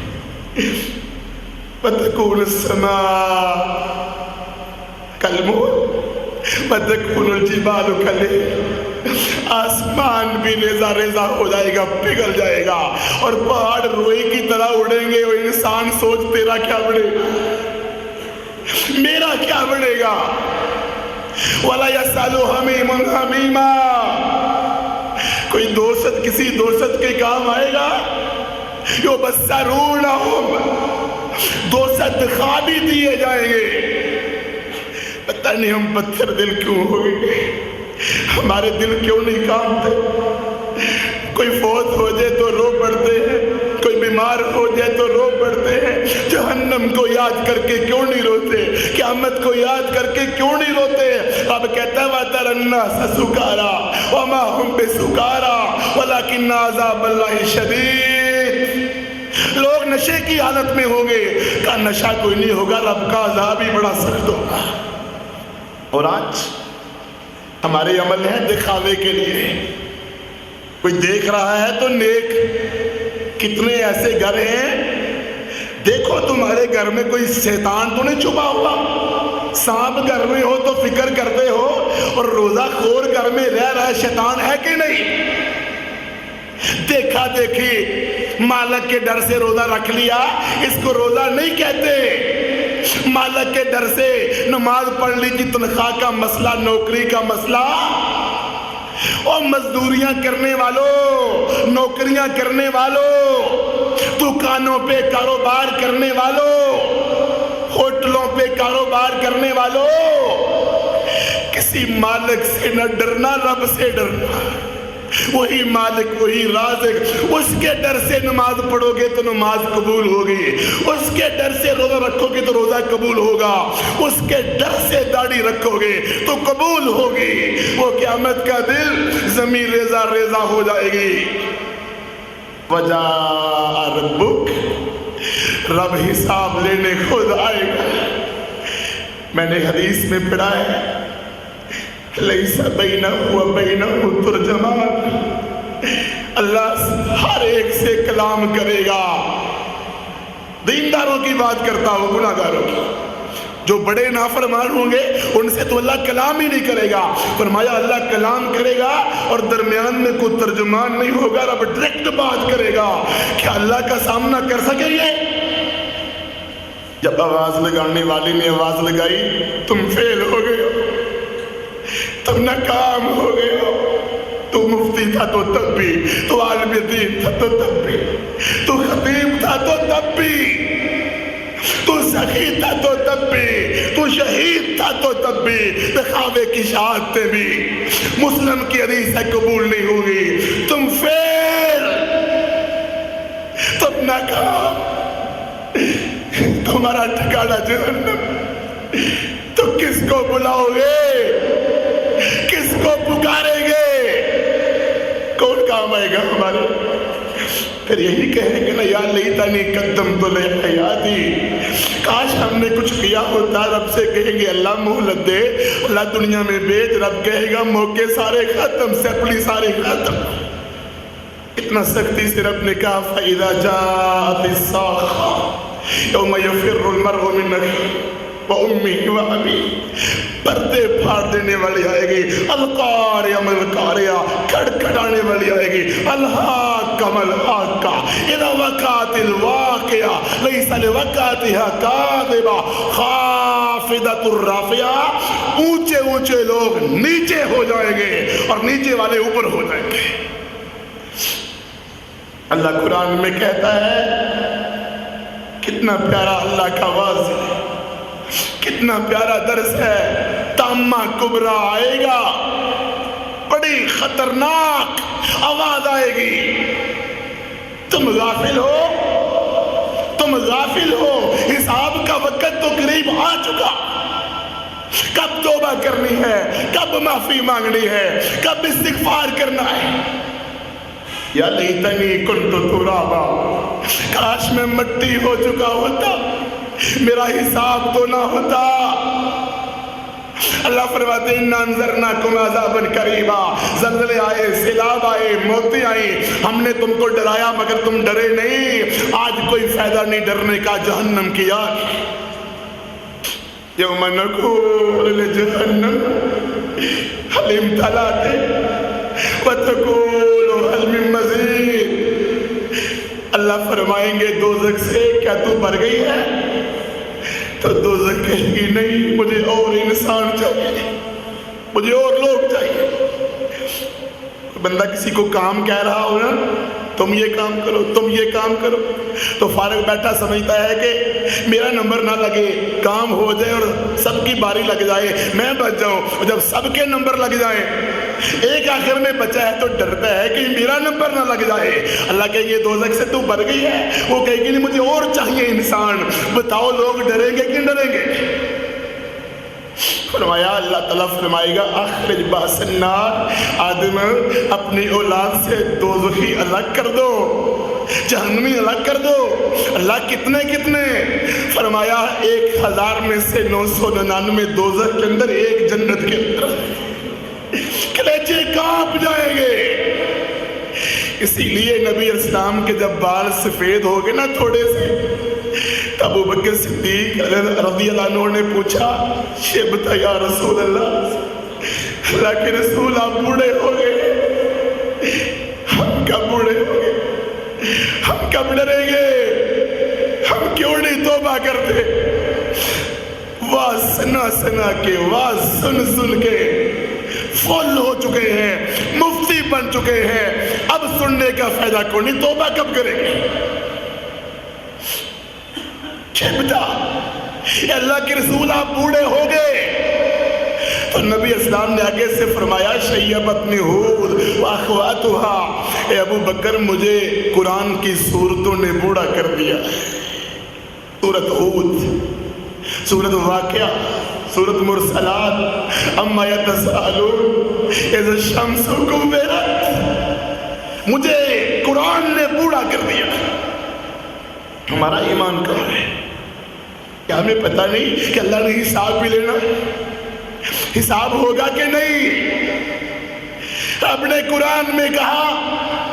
وتکون السماء کالمہل وتکون الجبال کالعہن. آسمان بھی ریزہ ریزہ ہو جائے گا, پگھل جائے گا, اور پہاڑ روئی کی طرح اڑیں گے. وہ انسان سوچ تیرا کیا بڑھے گا, میرا کیا بڑھے گا. وَلَا يَسْأَلُ حَمِيمٌ حَمِيمًا. کوئی دوست کسی دوست کے کام آئے گا. يُبَصَّرُونَهُمْ, دوست خوابی دیے جائیں گے. پتہ نہیں ہم پتھر دل کیوں ہو گئے, ہمارے دل کیوں نہیں کامتے. کوئی فوت ہو جائے تو رو پڑتے ہیں, کوئی بیمار ہو جائے تو رو پڑتے ہیں. جہنم کو یاد کر کے کیوں نہیں روتے, قیامت کو یاد کر کے کیوں نہیں روتے. اب کہتا ہے وَتَرَى النَّاسَ سُكَارَىٰ وَمَا هُمْ بِسُكَارَىٰ وَلَٰكِنَّ عَذَابَ اللَّهِ شَدِيدٌ. لوگ نشے کی حالت میں ہوں گے. کہا نشہ کوئی نہیں ہوگا, رب کا عذاب ہی بڑا سخت ہوگا. اور آج ہمارے عمل ہیں دکھاوے کے لیے. کوئی دیکھ رہا ہے تو نیک. کتنے ایسے گھر ہیں, دیکھو تمہارے گھر میں کوئی شیطان تو نہیں چھپا ہوا. سانپ گھر میں ہو تو فکر کرتے ہو, اور روزہ خور گھر میں رہ رہا ہے, شیطان ہے کہ نہیں. دیکھا دیکھی مالک کے ڈر سے روزہ رکھ لیا, اس کو روزہ نہیں کہتے. مالک کے ڈر سے نماز پڑھ لی جی, تنخواہ کا مسئلہ, نوکری کا مسئلہ. اور مزدوریاں کرنے والوں, نوکریاں کرنے والوں, دکانوں پہ کاروبار کرنے والوں, ہوٹلوں پہ کاروبار کرنے والوں, کسی مالک سے نہ ڈرنا, رب سے ڈرنا. وہی مالک, وہی رازق, اس کے ڈر سے نماز پڑھو گے تو نماز قبول ہوگی. اس کے ڈر سے روزہ رکھو گے تو روزہ قبول ہوگا. اس کے ڈر سے داڑھی رکھو گے تو قبول ہوگی. وہ قیامت کا دل زمین ریزہ ریزہ ہو جائے گی. وَجَاءَ رَبُّكَ, رب حساب لینے خود آئے گا. میں نے حدیث میں پڑھا ہے لیس بینہ و بینہ ترجمان. اللہ ہر ایک سے کلام کرے گا. دینداروں کی بات کرتا ہوں, گناہ گاروں کی. جو بڑے نافرمان ہوں گے ان سے تو اللہ کلام ہی نہیں کرے گا. فرمایا اللہ کلام کرے گا اور درمیان میں کوئی ترجمان نہیں ہوگا, رب ڈائریکٹ بات کرے گا. کیا اللہ کا سامنا کر سکیں گے؟ جب آواز لگانے والی نے آواز لگائی تم فیل ہو گئے ہو، تم ناکام ہو گئے ہو، تو مفتی تھا تو تب بھی، تو عالم دین تھا تو تب بھی، تو خطیب تھا تو تب بھی، تو سخی تھا تو تب بھی، تو شہید تھا تو تب بھی، دکھاوے کی شہادتیں بھی مسلم کی حدیثیں قبول نہیں ہوگی، تم فیل، تم ناکام، تمہارا ٹھکانہ جہنم، تو کس کو بلاؤ گے، کس کو پکاریں گے، کون کام آئے گا ہمارے؟ پھر یہی کہیں گے نا یا لیتنی قدمت لحیاتی، کاش ہم نے کچھ کیا ہوتا۔ رب سے کہیں گے اللہ مہلت دے، اللہ دنیا میں بھیج، رب کہے گا موقع سارے ختم، سپلی سارے ختم۔ اتنا سختی سے رب نے کہا فَإِذَا جَاءَتِ الصَّاخَّةُ يَوْمَ يَفِرُّ الْمَرْءُ مِنْ أَخِيهِ وَأُمِّهِ وَأَبِيهِ، پردے پھاڑ دینے والی آئے گی، القاریہ ملقاریہ، کھڑکھڑانے والی آئے گی، الحاقہ ملحاقہ، اذا وقعت الواقعہ لیس لوقعتها کاذبہ خافضۃ الرافعہ، اونچے اونچے لوگ نیچے ہو جائیں گے اور نیچے والے اوپر ہو جائیں گے۔ اللہ قرآن میں کہتا ہے، کتنا پیارا اللہ کا واضح ہے، کتنا پیارا درس ہے، تامہ کبریٰ آئے گا، بڑی خطرناک آواز آئے گی، تم غافل ہو، تم غافل ہو، حساب کا وقت تو قریب آ چکا، کب توبہ کرنی ہے، کب معافی مانگنی ہے، کب استغفار کرنا ہے۔ یا لیتنی کنت ترابا، کاش میں مٹی ہو چکا ہوتا، میرا حساب تو نہ ہوتا۔ اللہ فرماتے ہیں انذرناکم عذابا قریبا، زلزلے آئے، سیلاب آئے، موتیں آئی، ہم نے تم کو ڈرایا مگر تم ڈرے نہیں، آج کوئی فائدہ نہیں ڈرنے کا، جہنم کی آگ۔ یوم نقول لجہنم هل امتلأت وتقول هل من مزید، اللہ فرمائیں گے دوزخ سے کیا تو بھر گئی ہے؟ تو دوزخ کہے گی نہیں، مجھے اور انسان چاہیے، مجھے اور لوگ چاہیے۔ بندہ کسی کو کام کہہ رہا ہو نا، تم یہ کام کرو، تم یہ کام کرو، تو فارغ بیٹھا سمجھتا ہے کہ میرا نمبر نہ لگے، کام ہو جائے اور سب کی باری لگ جائے، میں بچ جاؤں، اور جب سب کے نمبر لگ جائیں، ایک آخر میں بچا ہے تو ڈرتا ہے کہ میرا نمبر نہ لگ جائے۔ اللہ کہے گی دوزخ سے تو بھر گئی ہے، وہ کہے گی نہیں مجھے اور چاہیے انسان۔ بتاؤ لوگ ڈریں گے کہ ڈریں گے؟ فرمایا اللہ تعالیٰ فرمائے گا اخرج باس النار، آدم اپنی اولاد سے دوزخی الگ کر دو، جہنمی الگ کر دو۔ اللہ کتنے کتنے؟ فرمایا 1000 میں سے 999 دوزخ کے اندر، ایک جنت کے اندر، کلیجے کانپ جائیں گے۔ اسی لیے نبی اسلام کے جب بال سفید ہو گئے نا تھوڑے سے، ابو بکر صدیق رضی اللہ عنہ نے پوچھا شیبتا یا رسول اللہ، اللہ کے رسول آپ بوڑھے ہو گئے، ہم کب بوڑھے ہو گئے، ہم کب ڈریں گے، ہم کیوں نہیں توبہ کرتے؟ واز سنا سنا کے، واز سن سن کے فل ہو چکے ہیں، مفتی بن چکے ہیں، اب سننے کا فائدہ کوئی نہیں، توبہ کب کریں گے؟ اللہ کے رسول آپ بوڑھے ہو گئے، تو نبی اسلام نے آگے سے فرمایا شیبتنی ہود واخواتها، اے ابو بکر مجھے قرآن کی سورتوں نے بوڑھا کر دیا۔ سورت ہود، سورت واقعہ، سورت مرسلات، اما یتساءلون اذا الشمس کورت، مجھے قرآن نے بوڑھا کر دیا۔ ہمارا ایمان کہاں ہے؟ کیا ہمیں پتہ نہیں کہ اللہ نے حساب بھی لینا؟ حساب ہوگا کہ نہیں؟ رب نے قرآن میں کہا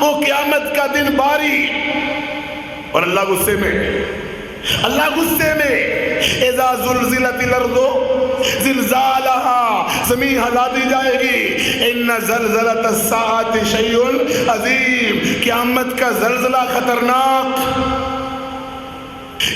وہ قیامت کا دن باری، اور اللہ غصے میں، اللہ غصے میں، اذا زلزلت الارض زلزالها، زمین ہلا دی جائے گی، ان زلزلۃ الساعۃ شیء عظیم، قیامت کا زلزلہ خطرناک۔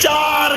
4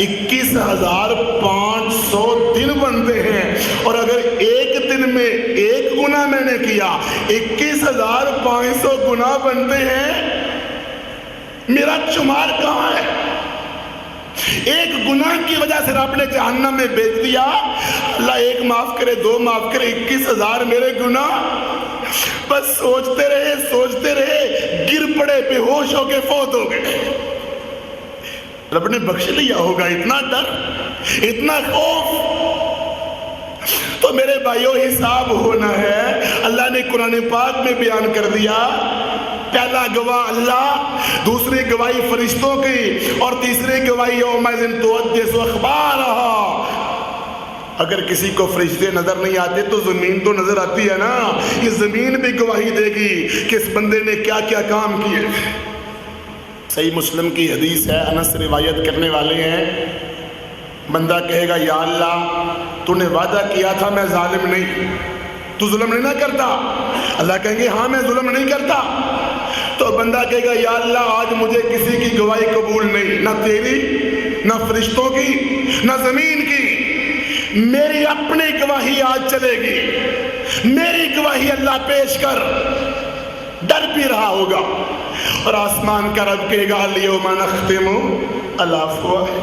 21,500 دن بنتے ہیں، اور اگر ایک دن میں ایک گناہ میں نے کیا 21,500 گناہ بنتے ہیں، میرا شمار کہاں ہے؟ ایک گناہ کی وجہ سے رب نے جہنم میں بھیج دیا، اللہ ایک معاف کرے، دو معاف کرے، 21,000 میرے گناہ، بس سوچتے رہے گر پڑے، بے ہوش ہو کے فوت ہو گئے۔ رب نے بخش لیا ہوگا، اتنا ڈر، اتنا خوف۔ تو میرے بھائیوں حساب ہونا ہے۔ اللہ نے قرآن پاک میں بیان کر دیا، پہلا گواہ اللہ، دوسری گواہی فرشتوں کی، اور تیسری گواہی یومئذ تحدث اخبارہا۔ اگر کسی کو فرشتے نظر نہیں آتے تو زمین تو نظر آتی ہے نا، یہ زمین بھی گواہی دے گی کہ اس بندے نے کیا کیا کام کیے۔ صحیح مسلم کی حدیث ہے، انس روایت کرنے والے ہیں، بندہ کہے گا یا اللہ تو نے وعدہ کیا تھا میں ظالم نہیں، تو ظلم نہیں نہ کرتا؟ اللہ کہیں گے ہاں میں ظلم نہیں کرتا۔ تو بندہ کہے گا یا اللہ آج مجھے کسی کی گواہی قبول نہیں، نہ تیری، نہ فرشتوں کی، نہ زمین کی، میری اپنی گواہی آج چلے گی، میری گواہی اللہ پیش کر۔ ڈر بھی رہا ہوگا، اور آسمان کا رب کہے گا الیوم نختم علی افواہہم،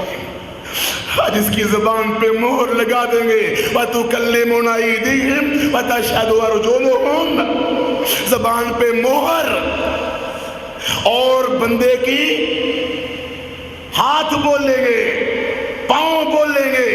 آج اس کی زبان پہ مہر لگا دیں گے، وَتُكَلِّمُنَا أَيْدِيهِمْ وَتَشْهَدُ أَرْجُلُهُمْ، زبان پہ مہر، اور بندے کی ہاتھ بولیں گے، پاؤں بولیں گے،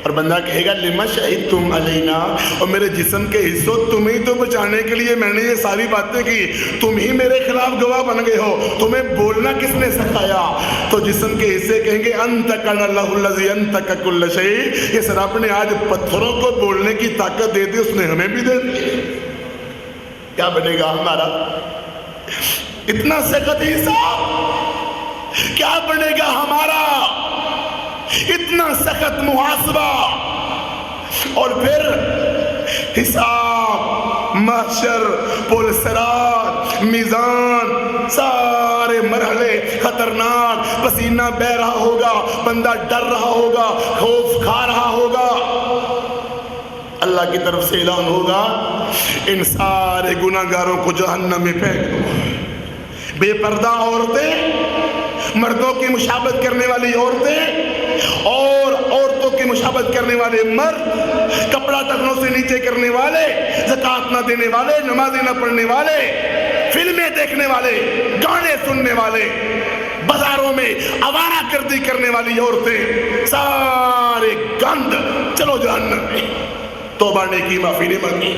اور بندہ کہے گا لِمَ شَهِدتُمْ عَلَيْنَا، اور میرے جسم کے حصوں تم ہی تو بچانے کے لیے میں نے یہ ساری باتیں کی، تم ہی میرے خلاف گواہ بن گئے ہو، تمہیں بولنا کس نے سکھایا؟ تو جسم کے حصے کہیں گے أَنْتَقَنَ اللَّهُ الَّذِي أَنْتَقَ كُلَّ شَيْءٍ، اس رب نے آج پتھروں کو بولنے کی طاقت دے دی، اس نے ہمیں بھی دے دی۔ کیا بنے گا ہمارا؟ اتنا سخت حساب کیا بنے گا ہمارا؟ اتنا سخت محاسبہ، اور پھر حساب، محشر، پل صراط، میزان، سارے مرحلے خطرناک، پسینہ بہ رہا ہوگا، بندہ ڈر رہا ہوگا، خوف کھا رہا ہوگا، اللہ کی طرف سے اعلان ہوگا ان سارے گناہگاروں کو جہنم میں پھینک دو۔ بے پردہ عورتیں، مردوں کی مشابہت کرنے والی عورتیں، اور عورتوں کی مشابہت کرنے والے مرد، کپڑا ٹخنوں سے نیچے کرنے والے، زکوٰۃ نہ دینے والے، نمازیں نہ پڑھنے والے، فلمیں دیکھنے والے، گانے سننے والے، بازاروں میں آوارہ گردی کرنے والی عورتیں، سارے گند، چلو جہنم میں۔ توبہ نے کی، معافی نے مانگی۔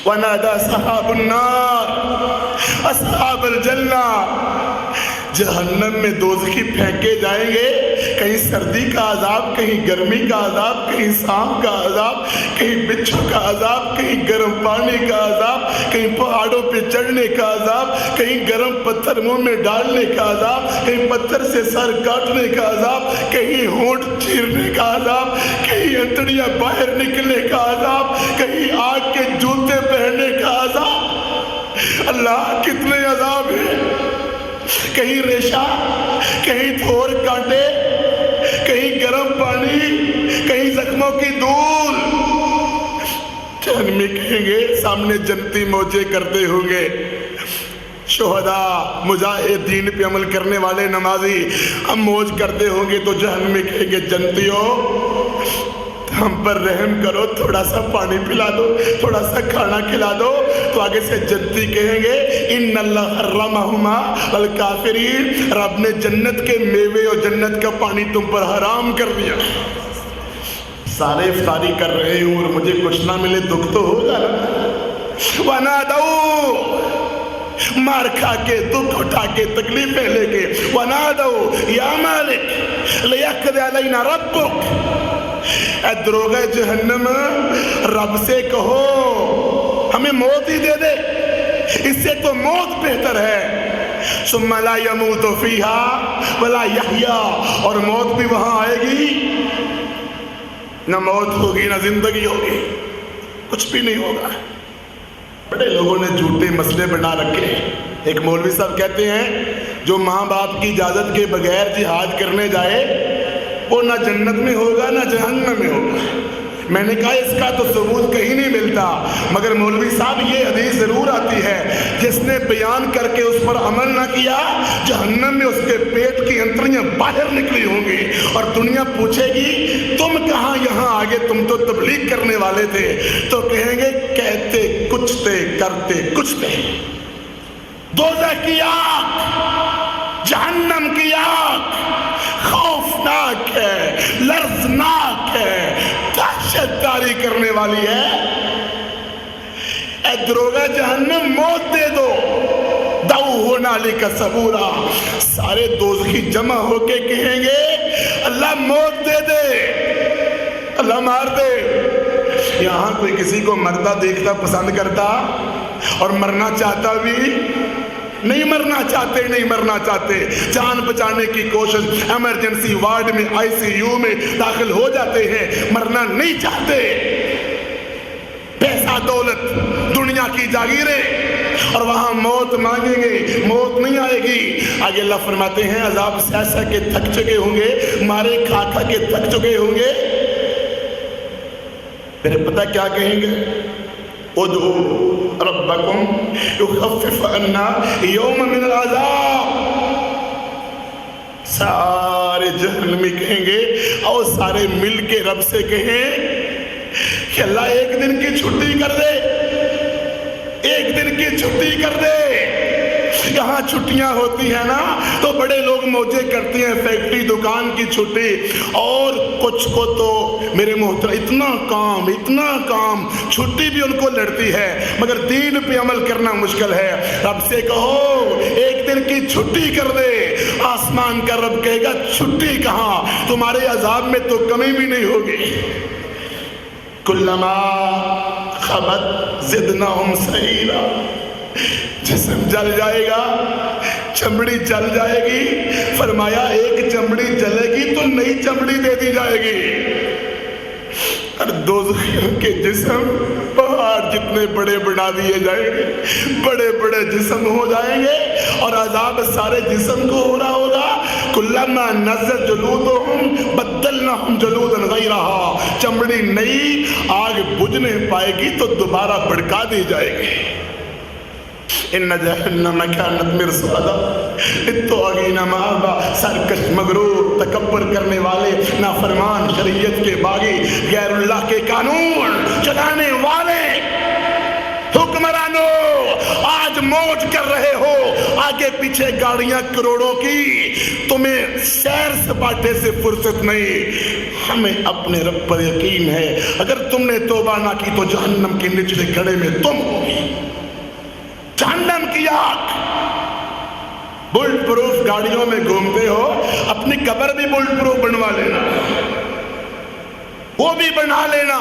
وَنَادَى أَصْحَابُ النَّارِ أَصْحَابَ الْجَنَّةِ، جہنم میں دوزخی پھینکے جائیں گے، کہیں سردی کا عذاب، کہیں گرمی کا عذاب، کہیں سانپ کا عذاب، کہیں بچھو کا عذاب، کہیں گرم پانی کا عذاب، کہیں پہاڑوں پہ چڑھنے کا عذاب، کہیں گرم پتھر منہ میں ڈالنے کا عذاب، کہیں پتھر سے سر کاٹنے کا عذاب، کہیں ہونٹ چیرنے کا عذاب، کہیں انتڑیاں باہر نکلنے کا عذاب، کہیں آگ کے جوتے پہننے کا عذاب۔ اللہ کتنے عذاب ہیں، کہیں ریشہ، کہیں تھور کانٹے، کہیں گرم پانی، کہیں زخموں کی دھول۔ جہنمی کہیں گے، سامنے جنتی موجے کرتے ہوں گے، شہداء، مجاہدین پہ عمل کرنے والے نمازی ہم موج کرتے ہوں گے، تو جہنمی کہیں گے جنتیوں ہم پر رحم کرو، تھوڑا سا پانی پلا دو، تھوڑا سا کھانا کھلا دو۔ تو آگے سے جنتی کہیں گے ان اللہ حرمہما الکافرین، رب نے جنت کے میوے اور جنت کا پانی تم پر حرام کر دیا۔ سارے افطاری کر رہے ہوں اور مجھے کچھ نہ ملے، دکھ تو ہوگا نا۔ وَنَادَوْا، مار کھا کے، دکھ اٹھا کے، تکلیفیں لے کے، وَنَادَوْا یا مالک لِيَقْضِ عَلَيْنَا رَبُّكَ، اے دروغ جہنم رب سے کہو ہمیں موت ہی دے دے، اس سے تو موت بہتر ہے۔ ثُمَّ لَا يَمُوتُ فِيهَا وَلَا يَحْيَا، اور موت بھی وہاں آئے گی، نہ موت ہوگی نہ زندگی ہوگی، کچھ بھی نہیں ہوگا۔ بڑے لوگوں نے جھوٹے مسئلے بنا رکھے۔ ایک مولوی صاحب کہتے ہیں جو ماں باپ کی اجازت کے بغیر جہاد کرنے جائے وہ نہ جنت میں ہوگا نہ جہنم میں ہوگا۔ میں نے کہا اس کا تو ثبوت کہیں نہیں ملتا، مگر مولوی صاحب یہ حدیث ضرور آتی ہے، جس نے بیان کر کے اس پر عمل نہ کیا جہنم میں اس کے پیٹ کی انتڑیاں باہر نکلی ہوں گی، اور دنیا پوچھے گی تم کہاں یہاں آگے، تم تو تبلیغ کرنے والے تھے، تو کہیں گے کہتے کچھ تھے کرتے کچھ تھے۔ دوزخ کی آگ، جہنم کی آگ خوفناک ہے، لرزناک ہے، دہشت داری کرنے والی ہے۔ اے دروغہ جہنم موت دے دو، دعو ہنالک ثبورا، سارے دوزخی جمع ہو کے کہیں گے اللہ موت دے دے، اللہ مار دے۔ یہاں کوئی کسی کو مردہ دیکھتا پسند کرتا اور مرنا چاہتا بھی نہیں، مرنا چاہتے، جان بچانے کی کوشش، ایمرجنسی وارڈ میں ICU میں داخل ہو جاتے ہیں، مرنا نہیں چاہتے۔ پیسہ دولت دنیا کی جاگیریں، اور وہاں موت مانگیں گے، موت نہیں آئے گی۔ آگے اللہ فرماتے ہیں عذاب سہ کے تھک چکے ہوں گے، مارے کھا کے تھک چکے ہوں گے، پھر پتہ کیا کہیں گے؟ ادعوا ربکم یخفف عنا یوم من العذاب۔ سارے جہنمی کہیں گے، اور سارے مل کے رب سے کہیں کہ اللہ ایک دن کی چھٹی کر دے، ایک دن کی چھٹی کر دے۔ یہاں چھٹیاں ہوتی ہیں نا تو بڑے لوگ موجے کرتے ہیں، فیکٹری دکان کی چھٹی، اور کچھ کو تو میرے محترم اتنا کام چھٹی بھی ان کو لڑتی ہے، مگر دین پہ عمل کرنا مشکل ہے۔ رب سے کہو ایک دن کی چھٹی کر دے، آسمان کا رب کہے گا چھٹی کہاں، تمہارے عذاب میں تو کمی بھی نہیں ہوگی۔ کلما خبت زدناہم سعیرا، جسم جل جائے گا، چمڑی جل جائے گی، فرمایا ایک چمڑی جلے گی تو نئی چمڑی دے دی جائے گی۔ اور دوزخیوں کے جسم پہاڑ جتنے بڑے بنا دیے جائیں گے، بڑے بڑے جسم ہو جائیں گے، اور عذاب سارے جسم کو ہو رہا ہوگا۔ کلما نضجت جلودہم بدلناہم جلودا غیرہا، چمڑی نئی آگ بجھنے پائے گی تو دوبارہ بڑکا دی جائے گی۔ ان جہنم کانت مرصادا للطاغین مآبا، سرکش مغرور تکبر کرنے والے، نافرمان، شریعت کے باغی، غیر اللہ کے قانون چلانے والے حکمرانوں، آج موج کر رہے ہو، آگے پیچھے گاڑیاں کروڑوں کی، تمہیں سیر سپاٹے سے فرصت نہیں۔ ہمیں اپنے رب پر یقین ہے، اگر تم نے توبہ نہ کی تو جہنم کے نچلے گڑھے میں تم ہوگی، جہنم کی آگ۔ بلٹ پروف گاڑیوں میں گھومتے ہو، اپنی قبر بھی بلٹ پروف بنوا لینا، وہ بھی بنا لینا،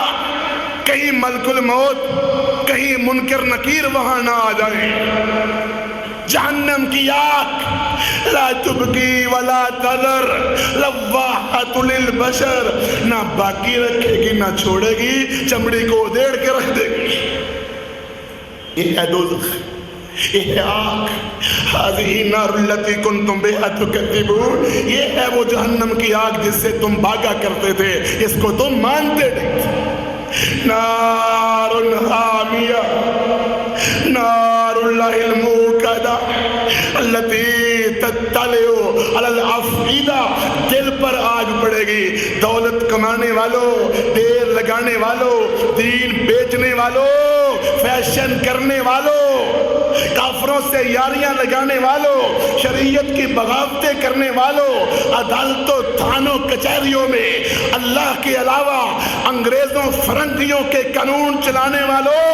کہیں ملک الموت، کہیں منکر نکیر وہاں نہ آ جائیں۔ جہنم کی آگ لا تبکی ولا تذر لواحۃ للبشر، نہ باقی رکھے گی نہ چھوڑے گی، چمڑی کو ادھیڑ کے رکھ دے گی۔ یہ ہے دوزخ، یہ ہے آگ، ہذہ نار التی کنتم بہا تکذبون، یہ ہے وہ جہنم کی آگ جس سے تم بھاگا کرتے تھے، اس کو تم مانتے نہیں تھے۔ نار حامیہ، نار اللہ الموقدہ التی تطلع علی الافئدہ، دل پر آگ پڑے گی۔ دولت کمانے والوں، دیر لگانے والوں، دین بیچنے والوں، فیشن کرنے والوں، کافروں سے یاریاں لگانے والوں، شریعت کی بغاوتیں کرنے والوں، عدالتوں تھانوں کچہریوں میں اللہ کے علاوہ انگریزوں فرنگیوں کے قانون چلانے والوں،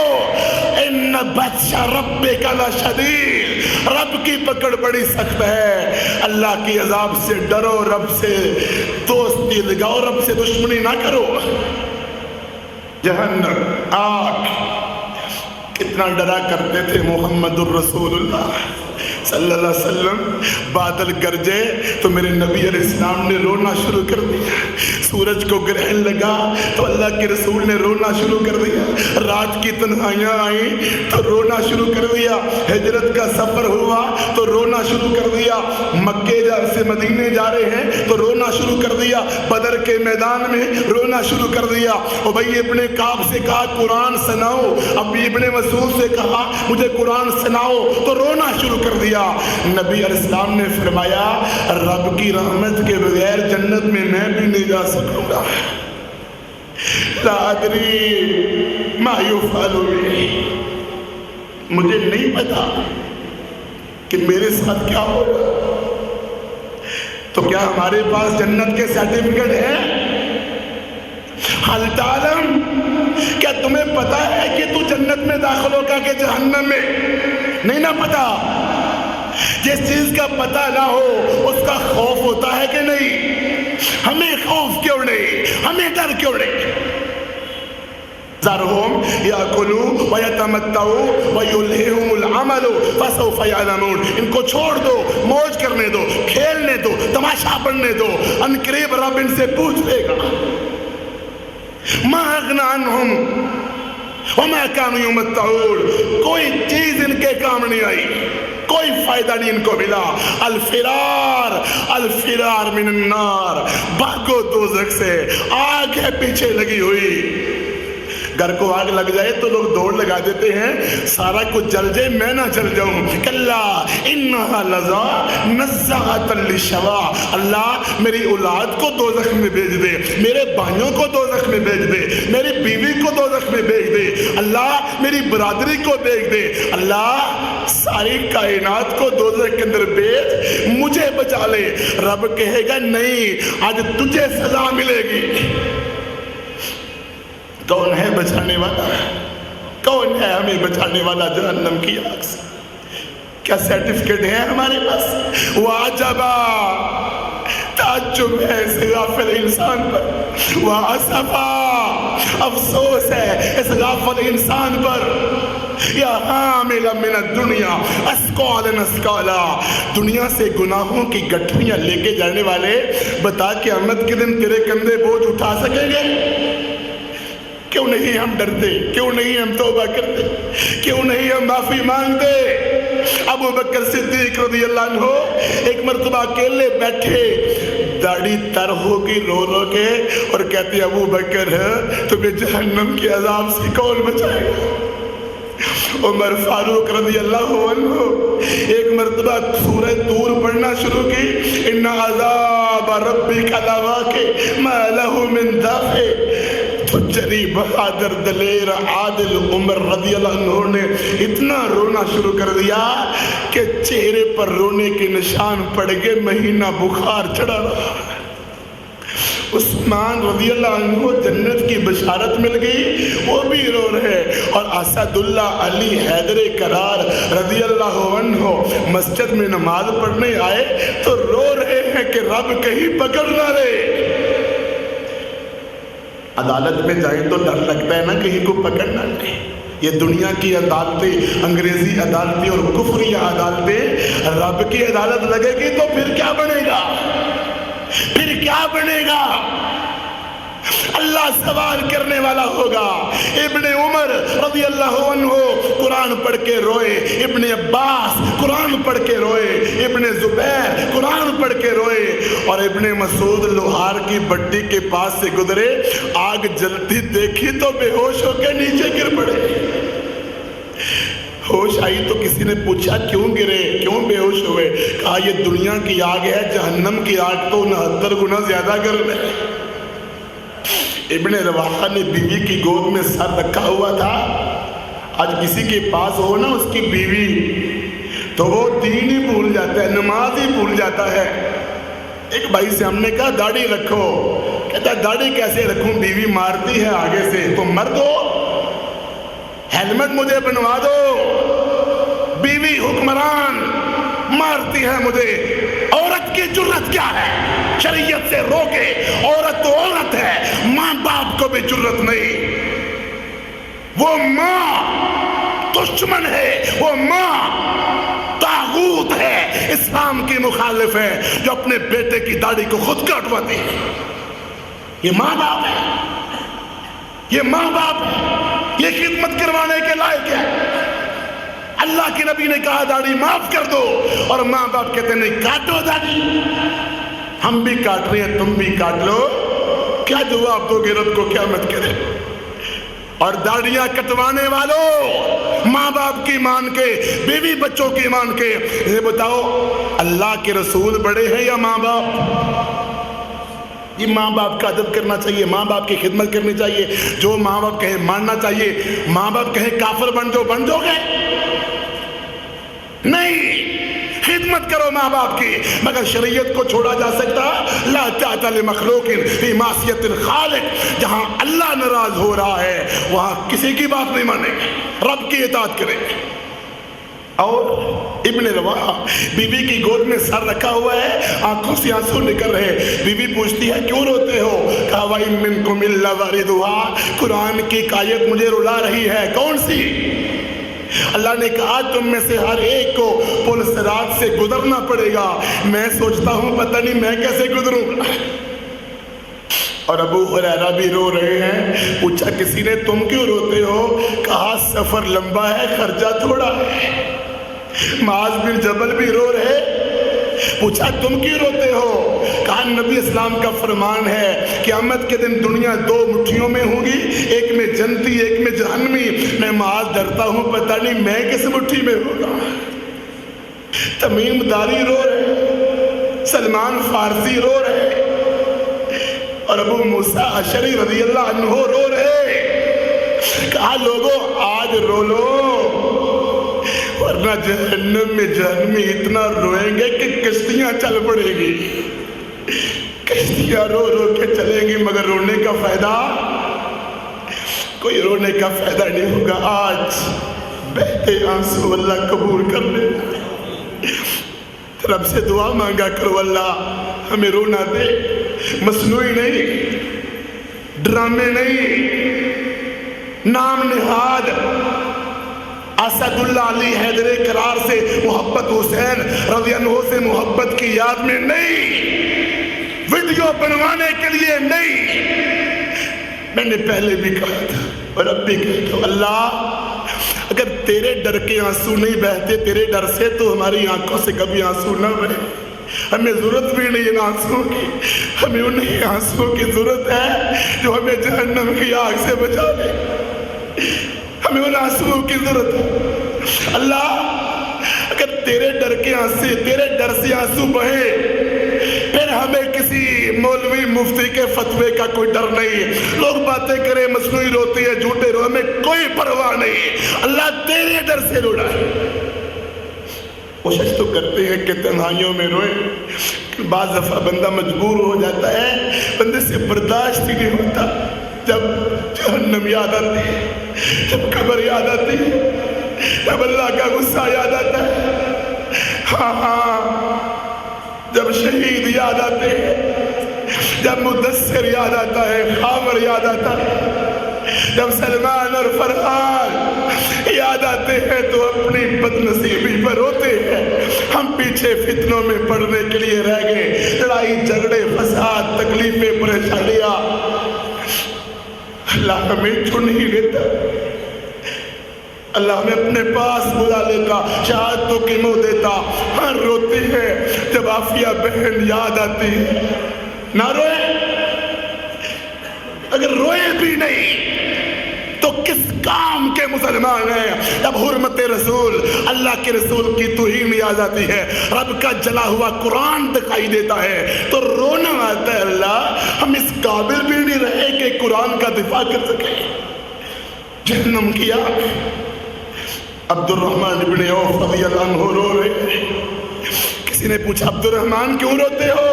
ان بطش ربک لشدید، رب کی پکڑ بڑی سخت ہے۔ اللہ کی عذاب سے ڈرو، رب سے دوستی لگاؤ، رب سے دشمنی نہ کرو۔ جہنم آگ کتنا ڈرا کرتے تھے محمد الرسول اللہ صلی اللہ علیہ وسلم بادل گرجے تو میرے نبی علیہ السلام نے رونا شروع کر دیا، سورج کو گرہن لگا تو اللہ کے رسول نے رونا شروع کر دیا، رات کی تنہائیاں آئیں تو رونا شروع کر دیا، ہجرت کا سفر ہوا تو رونا شروع کر دیا، مکے سے مدینے جا رہے ہیں تو رونا شروع کر دیا، بدر کے میدان میں رونا شروع کر دیا، ابی ابن کعب سے کہا قرآن سناؤ، ابی ابن مسعود سے کہا مجھے قرآن سناؤ تو رونا شروع کر دیا۔ نبی علیہ السلام نے فرمایا رب کی رحمت کے بغیر جنت میں میں بھی نہیں جا سکوں گا، لا ادری ما یفعل بی، مجھے نہیں پتا کہ میرے ساتھ کیا ہوگا۔ تو کیا ہمارے پاس جنت کے سرٹیفکیٹ ہیں؟ حل تعلم، کیا تمہیں پتا ہے کہ تو جنت میں داخل ہوگا کہ جہنم میں؟ نہیں نہ پتا۔ جس چیز کا پتہ نہ ہو اس کا خوف ہوتا ہے کہ نہیں؟ ہمیں خوف کیوں نہیں، ہمیں ڈر کیوں نہیں؟ ذرہم یاکلوا ویتمتعوا ویلہہم العمل فسوف یعلمون، ان کو چھوڑ دو، موج کرنے دو، کھیلنے دو، تماشا پڑھنے دو، ان قریب رب ان سے پوچھ لے گا۔ ما اغنی عنہم وما كانوا یمتعون، کوئی چیز ان کے کام نہیں آئی، کوئی فائدہ نہیں ان کو ملا۔ الفرار الفرار من النار، بھاگو دوزخ سے، آگ ہے پیچھے لگی ہوئی۔ گھر کو آگ لگ جائے تو لوگ دوڑ لگا دیتے ہیں سارا کچھ جل جائے میں نہ جل جاؤں، کلا انہا لظا نزاعۃ للشوا، اللہ میری اولاد کو دوزخ میں بھیج دے، میرے بھائیوں کو دوزخ میں بھیج دے، میری بیوی کو دوزخ میں بھیج دے، اللہ میری برادری کو بھیج دے، اللہ ساری کائنات کو دوزخ کے اندر بھیج، مجھے بچا لے۔ رب کہے گا نہیں، آج تجھے سزا ملے گی۔ کون ہے بچانے والا؟ کون ہے ہمیں بچانے والا جہنم کی آگ سے؟ کیا سرٹیفکیٹ ہے ہمارے پاس؟ واجبا، تعجب ہے اس غافل انسان پر، واسفا، افسوس ہے اس غافل انسان پر۔ یا حامل من الدنیا اسقالا اسقالا، دنیا سے گناہوں کی گٹھڑیاں لے کے جانے والے، بتا قیامت کے دن تیرے کندھے بوجھ اٹھا سکیں گے؟ کیوں نہیں ہم ڈرتے؟ کیوں نہیں ہم توبہ کرتے؟ کیوں نہیں ہم معافی مانگتے؟ ابو بکر صدیق رضی اللہ عنہ ایک مرتبہ اکیلے بیٹھے، داڑھی تر ہوگی رو رو کے، اور کہتے ابو بکر تمہیں جہنم کے عذاب سے کون بچائے گا؟ عمر فاروق رضی اللہ عنہ ایک مرتبہ سورہ طور پڑھنا شروع کی، ان عذاب ربک لواقع ما لہ من دافع، تو جری بہادر دلیر عادل عمر رضی اللہ عنہ نے اتنا رونا شروع کر دیا کہ چہرے پر رونے کے نشان پڑ گئے، مہینہ بخار چڑھا رہا۔ عثمان رضی اللہ عنہ جنت کی بشارت مل گئی، وہ بھی رو رہے، اور اسد اللہ علی حیدر کرار رضی اللہ عنہ مسجد میں نماز پڑھنے آئے تو رو رہے ہیں کہ رب کہیں پکڑ نہ لے۔ عدالت میں جائیں تو ڈر لگتا ہے نا کہیں کو پکڑ نہ لے۔ یہ دنیا کی عدالتیں، انگریزی عدالتیں اور کفری عدالتیں، رب کی عدالت لگے گی تو پھر کیا بنے گا؟ پھر کیا بنے گا؟ اللہ سوال کرنے والا ہوگا۔ ابن عمر رضی اللہ عنہ قرآن پڑھ کے روئے، ابن عباس قرآن پڑھ کے روئے، ابن زبیر قرآن پڑھ کے روئے، اور ابن مسعود لوہار کی بٹی کے پاس سے گزرے، آگ جلتی دیکھی تو بے ہوش ہو کے نیچے گر پڑے۔ ہوش آئی تو کسی نے پوچھا کیوں گرے، کیوں بے ہوش ہوئے؟ کہا یہ دنیا کی آگ ہے، جہنم کی آگ تو 69 گنا زیادہ گرم ہے۔ ابن رواحہ نے بیوی کی گود میں سر رکھا ہوا تھا۔ آج کسی کے پاس ہو نا اس کی بیوی تو وہ دین ہی بھول جاتا ہے، نماز ہی بھول جاتا ہے۔ ایک بھائی سے ہم نے کہا داڑھی رکھو، کہتا ہے داڑھی کیسے رکھوں، بیوی مارتی ہے آگے سے، تو مرد ہو، ہیلمٹ مجھے بنوا دو، بیوی حکمران مارتی ہے مجھے، عورت کی جرت کیا ہے؟ شریعت سے روکے، عورت تو عورت ہے، ماں باپ کو بھی جرت نہیں۔ وہ ماں دشمن ہے، وہ ماں طاغوت ہے اسلام کی مخالف ہے جو اپنے بیٹے کی داڑھی کو خود کاٹواتی ہے. یہ ماں باپ ہے, یہ ماں باپ ہے, یہ خدمت کروانے کے لائق ہے. اللہ کے نبی نے کہا داڑھی معاف کر دو, اور ماں باپ کہتے ہیں نہیں کاٹو داڑھی. ہم بھی کاٹ رہے ہیں, تم بھی کاٹ لو. کیا جواب دو گے رب کو قیامت کے دن؟ اور داڑیاں کٹوانے والوں, ماں باپ کی مان کے, بیوی بچوں کی مان کے, یہ بتاؤ اللہ کے رسول بڑے ہیں یا ماں باپ؟ یہ ماں باپ کا ادب کرنا چاہیے, ماں باپ کی خدمت کرنی چاہیے. جو ماں باپ کہیں ماننا چاہیے. ماں باپ کہیں کافر بن جاؤ گے نہیں, خدمت کرو ماں باپ کی. مگر شریعت کو چھوڑا جا سکتا؟ لا طاعۃ لمخلوق فی معصیۃ الخالق. جہاں اللہ ناراض ہو رہا ہے وہاں کسی کی بات نہیں مانیں گے, رب کی اطاعت کریں گے. اور ابن رواحہ بیوی کی گود میں سر رکھا ہوا ہے, آنکھوں سے آنسو نکل رہے. بیوی پوچھتی ہے کیوں روتے ہو؟ کہا وَإِن مِّنكُمْ إِلَّا وَارِدُهَا. قرآن کی ایک آیت مجھے رلا رہی ہے. کون سی؟ اللہ نے کہا تم میں سے ہر ایک کو پل صراط سے گزرنا پڑے گا. میں سوچتا ہوں پتہ نہیں میں کیسے گزروں گا. اور ابو ہریرہ بھی رو رہے ہیں. پوچھا کسی نے تم کیوں روتے ہو؟ کہا سفر لمبا ہے, خرچہ تھوڑا ہے. معاذ بن جبل بھی رو رہے. پوچھا تم کیوں روتے ہو؟ کہا نبی اسلام کا فرمان ہے قیامت کے دن دنیا دو مٹھیوں میں ہوگی, ایک میں جنتی ایک میں جہنمی. میں معاذ ڈرتا ہوں پتہ نہیں میں کس مٹھی میں ہوگا. تمیم داری رو رہے, سلمان فارسی رو رہے, اور ابو موسیٰ اشعری رضی اللہ عنہ رو رہے. کہا لوگوں آج رو لو ورنہ جہنم میں جہنمی اتنا روئیں گے کہ کشتیاں چل پڑے گی. کشتیاں رو رو کے چلیں گی مگر رونے کا فائدہ کوئی رونے کا فائدہ نہیں ہوگا. آج بہتے آنسو اللہ قبول کر لے. رب سے دعا مانگا کرو اللہ ہمیں رونا دے. مصنوعی نہیں, ڈرامے نہیں, نام نہاد اسد اللہ علی حیدر کرار سے محبت, حسین رضی اللہ عنہ سے محبت کی یاد میں نہیں, ویڈیو بنوانے کے لیے نہیں. میں نے پہلے بھی کہا تھا اور اب بھی کہتا ہوں اللہ اگر تیرے ڈر کے آنسو نہیں بہتے تیرے ڈر سے تو ہماری آنکھوں سے کبھی آنسو نہ بہے. ہمیں ضرورت بھی نہیں ان آنسوں کی, ہمیں انہیں آنسوں کی ضرورت ہے جو ہمیں جہنم کی آگ سے بچا لے. ہمیں ان آنسوں کی ضرورت ہے. اللہ اگر تیرے ڈر کے آنسو, تیرے ڈر سے آنسو بہے پھر ہمیں کسی مولوی مفتی کے فتوے کا کوئی ڈر نہیں. لوگ باتیں کریں مصنوعی روتی ہے جھوٹے رو, ہمیں کوئی پرواہ نہیں. اللہ تیرے ڈر سے رونا ہے. کوشش تو کرتے ہیں کہ تنہائیوں میں روئے, بعض دفعہ بندہ مجبور ہو جاتا ہے, بندے سے برداشت ہی نہیں ہوتا. جب جہنم یاد آتی ہے, جب قبر یاد آتی ہے, جب اللہ کا غصہ یاد آتا ہے, جب شہید یاد آتے ہیں, جب مدثر یاد آتا ہے, خامر یاد آتا ہے, جب سلمان اور فرحان یاد آتے ہیں تو اپنی بدنصیبی پر روتے ہیں. ہم پیچھے فتنوں میں پڑنے کے لیے رہ گئے, لڑائی جھگڑے فساد تکلیفیں پریشانیاں. اللہ ہمیں چن ہی لیتا, اللہ ہمیں اپنے پاس بلا لیتا, شہادتوں کی منہ دیتا. ہاں روتے ہیں جب عافیہ بہن یاد آتی ہے, نہ روئے. اگر روئے بھی نہیں تو کس کام کے مسلمان ہیں؟ جب حرمت رسول, اللہ کے رسول کی توہین یاد آتی ہے, رب کا جلا ہوا قرآن دکھائی دیتا ہے تو رونا آتا ہے. اللہ ہم اس قابل بھی نہیں رہے کہ قرآن کا دفاع کر سکیں. جہنم کی آگ. عبد الرحمن ابن عوف رضی اللہ عنہ رو رہے ہیں. کسی نے پوچھا عبد الرحمن کیوں روتے ہو؟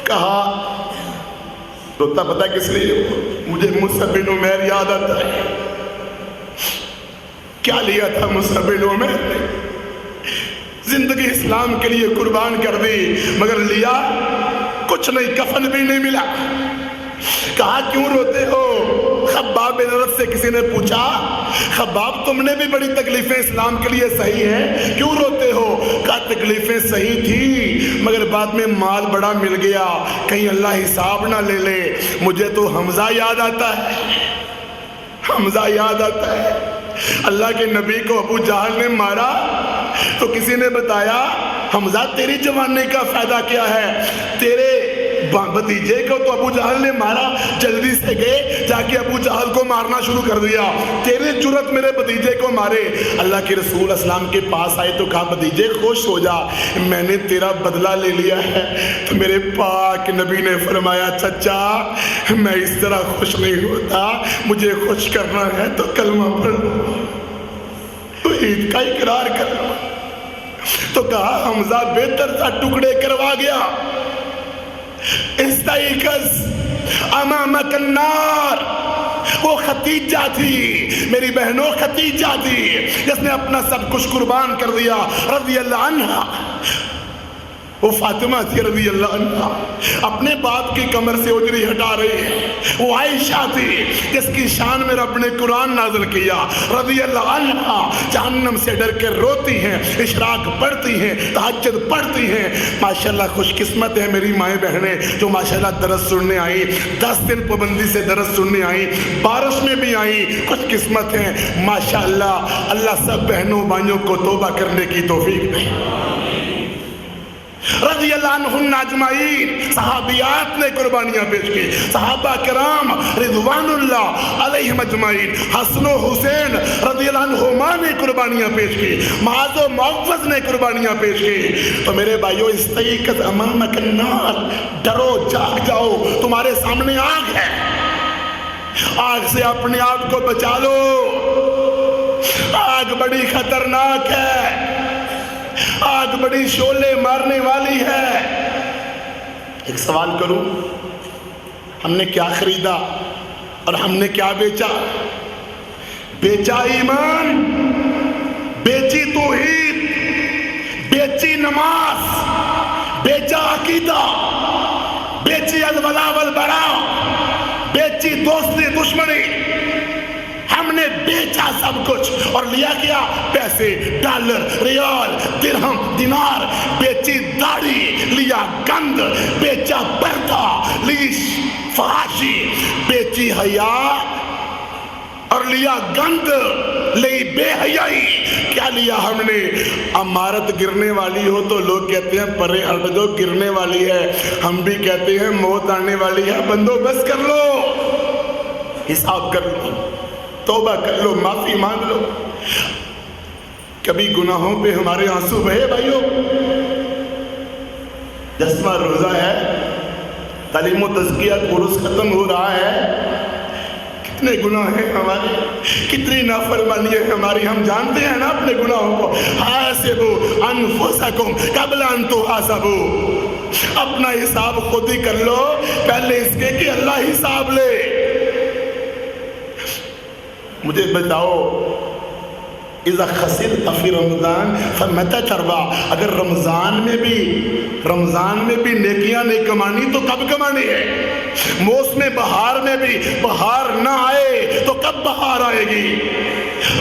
کہا روتا پتہ کس لیے؟ مجھے مصعب بن عمیر یاد آتا ہے. کیا لیا تھا مصعب بن عمیر نے؟ زندگی اسلام کے لیے قربان کر دی مگر لیا کچھ نہیں, کفن بھی نہیں ملا. کہا کیوں روتے ہو؟ خباب بن عرت سے کسی نے پوچھا خباب تم نے بھی بڑی تکلیفیں اسلام کے لیے صحیح ہیں کیوں روتے ہو؟ کہا تکلیفیں صحیح تھی مگر بعد میں مال بڑا مل گیا کہیں اللہ حساب نہ لے لے۔ مجھے تو حمزہ یاد آتا ہے، حمزہ یاد آتا ہے۔ اللہ کے نبی کو ابو جہل نے مارا تو کسی نے بتایا حمزہ تیری جوانی کا فائدہ کیا ہے؟ تیرے بھتیجے کو تو ابو جہل نے مارا، جلدی سے گئے جا کے ابو جہل کو مارنا شروع کر دیا، تیرے جرت میرے بھتیجے کو مارے۔ اللہ کے رسول اسلام کے پاس آئے تو کہا بھتیجے خوش ہو جا، میں نے تیرا بدلہ لے لیا ہے۔ تو میرے پاک نبی نے فرمایا چچا میں اس طرح خوش نہیں ہوتا، مجھے خوش کرنا ہے تو کلمہ پڑھ لو، توحید کا اقرار کر لو۔ تو کہا حمزہ بہتر تھا ٹکڑے کروا گیا۔ استيقظ امامك النار، وہ ختیجہ تھی میری بہنوں، ختیجہ تھی جس نے اپنا سب کچھ قربان کر دیا رضی اللہ عنہ۔ وہ فاطمہ تھی رضی اللہ عنہ، اپنے باپ کی کمر سے اجری ہٹا رہی ہے۔ وہ عائشہ تھی جس کی شان میں رب نے قرآن نازل کیا رضی اللہ عنہ، جہنم سے ڈر کے روتی ہیں، اشراق پڑھتی ہیں، تہجد پڑھتی ہیں۔ ماشاءاللہ خوش قسمت ہے میری مائیں بہنیں جو ماشاءاللہ درس سننے آئیں، 10 دن پابندی سے درس سننے آئیں، بارش میں بھی آئیں، خوش قسمت ہیں ماشاءاللہ۔ اللہ سب بہنوں بھائیوں کو توبہ کرنے کی توفیق دے رضی اللہ عنہم اجمعین۔ صحابیات نے قربانیاں پیش کی، صحابہ کرام رضوان اللہ علیہم اجمعین، حسن و حسین رضی اللہ عنہما نے قربانیاں پیش کی، معاذ و معوذ نے قربانیاں پیش کی۔ تو میرے بھائیو استيقظ امامک النار، ڈرو جاگ جاؤ، تمہارے سامنے آگ ہے، آگ سے اپنے آپ کو بچا لو، آگ بڑی خطرناک ہے، آگ بڑی شعلے مارنے والی ہے۔ ایک سوال کروں، ہم نے کیا خریدا اور ہم نے کیا بیچا؟ بیچا ایمان، بیچی توحید، بیچی نماز، بیچا عقیدہ، بیچی الولا والبرا، بیچی دوستی دشمنی، ہم نے بیچا سب کچھ اور لیا کیا؟ پیسے، ڈالر، ریال، درہم، دینار، بیچی داڑھی، لیا گند، بیچا پردہ، لی فحاشی، بیچی حیا اور لیا گند، لی بے حیائی۔ کیا لیا ہم نے؟ عمارت گرنے والی ہو تو لوگ کہتے ہیں پرے ہٹ جو گرنے والی ہے، ہم بھی کہتے ہیں موت آنے والی ہے، بندوبست کر لو، حساب کر لو، توبہ کر لو، معافی مانگ لو۔ کبھی گناہوں پہ ہمارے آنسو بہے بھائیو؟ 10واں روزہ ہے، تعلیم و تزکیہ کورس ختم ہو رہا ہے، کتنے گناہ ہیں ہمارے، کتنی نافرمانی ہے ہماری، ہم جانتے ہیں نا اپنے گناہوں کو۔ حاسبوا انفسکم قبل ان تحاسبوا، اپنا حساب خود ہی کر لو پہلے اس کے کہ اللہ حساب لے۔ مجھے بتاؤ اذا خسرت فی رمضان فمتى تربح، اگر رمضان میں بھی نیکیاں نہیں کمانی تو کب کمانی ہے؟ موسم بہار میں بھی بہار نہ آئے تو کب بہار آئے گی؟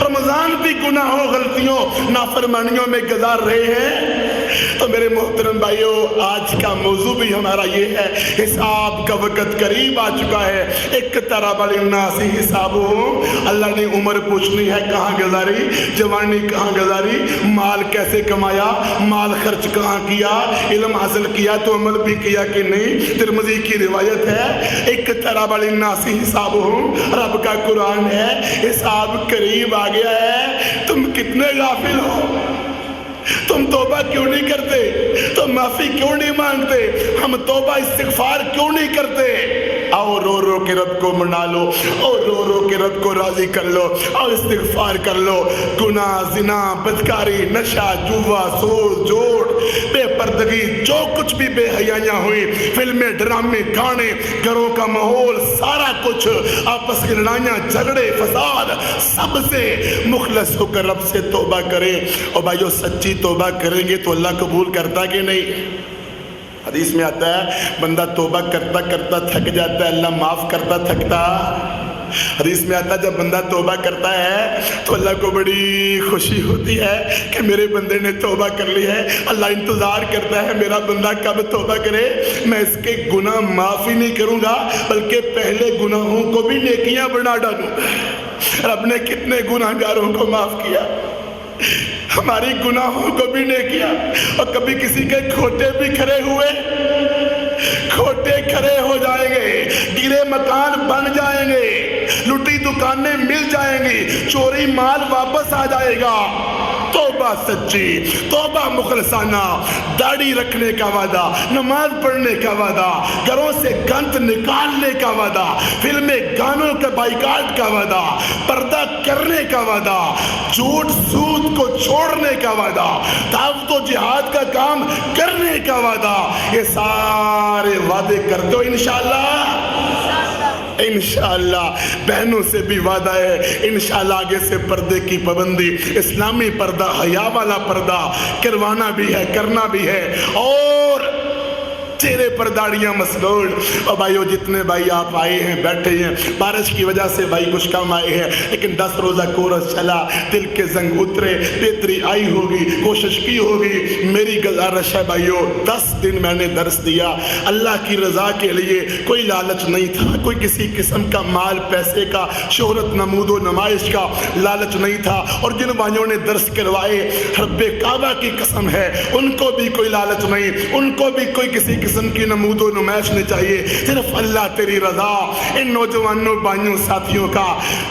رمضان بھی گناہوں، غلطیوں، نافرمانیوں میں گزار رہے ہیں۔ تو میرے محترم بھائیو آج کا موضوع بھی ہمارا یہ ہے، حساب کا وقت قریب آ چکا ہے۔ اقترب للناس حسابهم، اللہ نے عمر پوچھنی ہے کہاں گزاری، جوانی کہاں گزاری، مال کیسے کمایا، مال خرچ کہاں کیا، علم حاصل کیا تو عمل بھی کیا کہ نہیں۔ ترمذی کی روایت ہے اقترب للناس حسابهم، رب کا قرآن ہے، حساب قریب آ گیا ہے۔ تم کتنے غافل ہو، تم توبہ کیوں نہیں کرتے، تم معافی کیوں نہیں مانگتے، ہم توبہ استغفار کیوں نہیں کرتے؟ آؤ رو رو کے رب کو منا لو، اور رو رو کے رب کو راضی کر لو، اور استغفار کر لو۔ گناہ، زنا، بدکاری، نشہ، جوا، سود، جھوٹ، بے پردگی، جو کچھ بھی بے حیائیاں ہوئی، فلمیں، ڈرامے، گانے، گھروں کا ماحول، سارا کچھ، آپس کی لڑائیاں، جھگڑے، فساد، سب سے مخلص ہو کر رب سے توبہ کریں۔ اور بھائیو سچی توبہ کریں گے تو اللہ قبول کرتا کہ نہیں؟ حدیث میں آتا ہے بندہ توبہ کرتا کرتا تھک جاتا ہے، اللہ معاف کرتا تھکتا حدیث میں آتا ہے جب بندہ توبہ کرتا ہے تو اللہ کو بڑی خوشی ہوتی ہے کہ میرے بندے نے توبہ کر لی ہے. اللہ انتظار کرتا ہے میرا بندہ کب توبہ کرے. میں اس کے گناہ معاف ہی نہیں کروں گا بلکہ پہلے گناہوں کو بھی نیکیاں بنا ڈالوں. رب نے کتنے گناہ گاروں کو معاف کیا, ہماری گناہوں کو بھی نیکیاں. اور کبھی کسی کے کھوٹے بھی کھڑے ہوئے, کھوٹے کھڑے ہو جائیں گے, گرے مکان بن جائیں گے, لٹی دکانیں مل جائیں گی, چوری مال واپس آ جائے گا. توبہ سچی, توبہ مخلصانہ, داڑھی رکھنے کا وعدہ, نماز پڑھنے کا وعدہ, گھروں سے گند نکالنے کا وعدہ, فلمیں گانوں کے بائیکاٹ کا وعدہ, پردہ کرنے کا وعدہ, جھوٹ سود کو چھوڑنے کا وعدہ, دعوت و جہاد کا کام کرنے کا وعدہ. یہ سارے وعدے کرتے ہو انشاءاللہ. انشاءاللہ بہنوں سے بھی وعدہ ہے انشاءاللہ آگے سے پردے کی پابندی, اسلامی پردہ, حیا والا پردہ کروانا بھی ہے, کرنا بھی ہے. اور چہرے پر داڑیاں مسلول. اور بھائیو جتنے بھائی آپ آئے ہیں بیٹھے ہیں, بارش کی وجہ سے بھائی کچھ کم آئے ہیں, لیکن 10 روزہ کورس چلا, دل کے زنگ اترے, بہتری آئی ہوگی, کوشش کی ہوگی. میری گزارش ہے بھائیو 10 دن میں نے درس دیا اللہ کی رضا کے لیے. کوئی لالچ نہیں تھا, کوئی کسی قسم کا مال پیسے کا, شہرت نمود و نمائش کا لالچ نہیں تھا. اور جن بھائیوں نے درس کروائے رب کعبہ کی قسم ہے ان کو بھی کوئی لالچ نہیں, ان کو بھی کوئی کسی قسم کی نمود و نمائش نہیں چاہیے, صرف اللہ تیری رضا. ان نوجوانوں بھائیوں ساتھیوں کا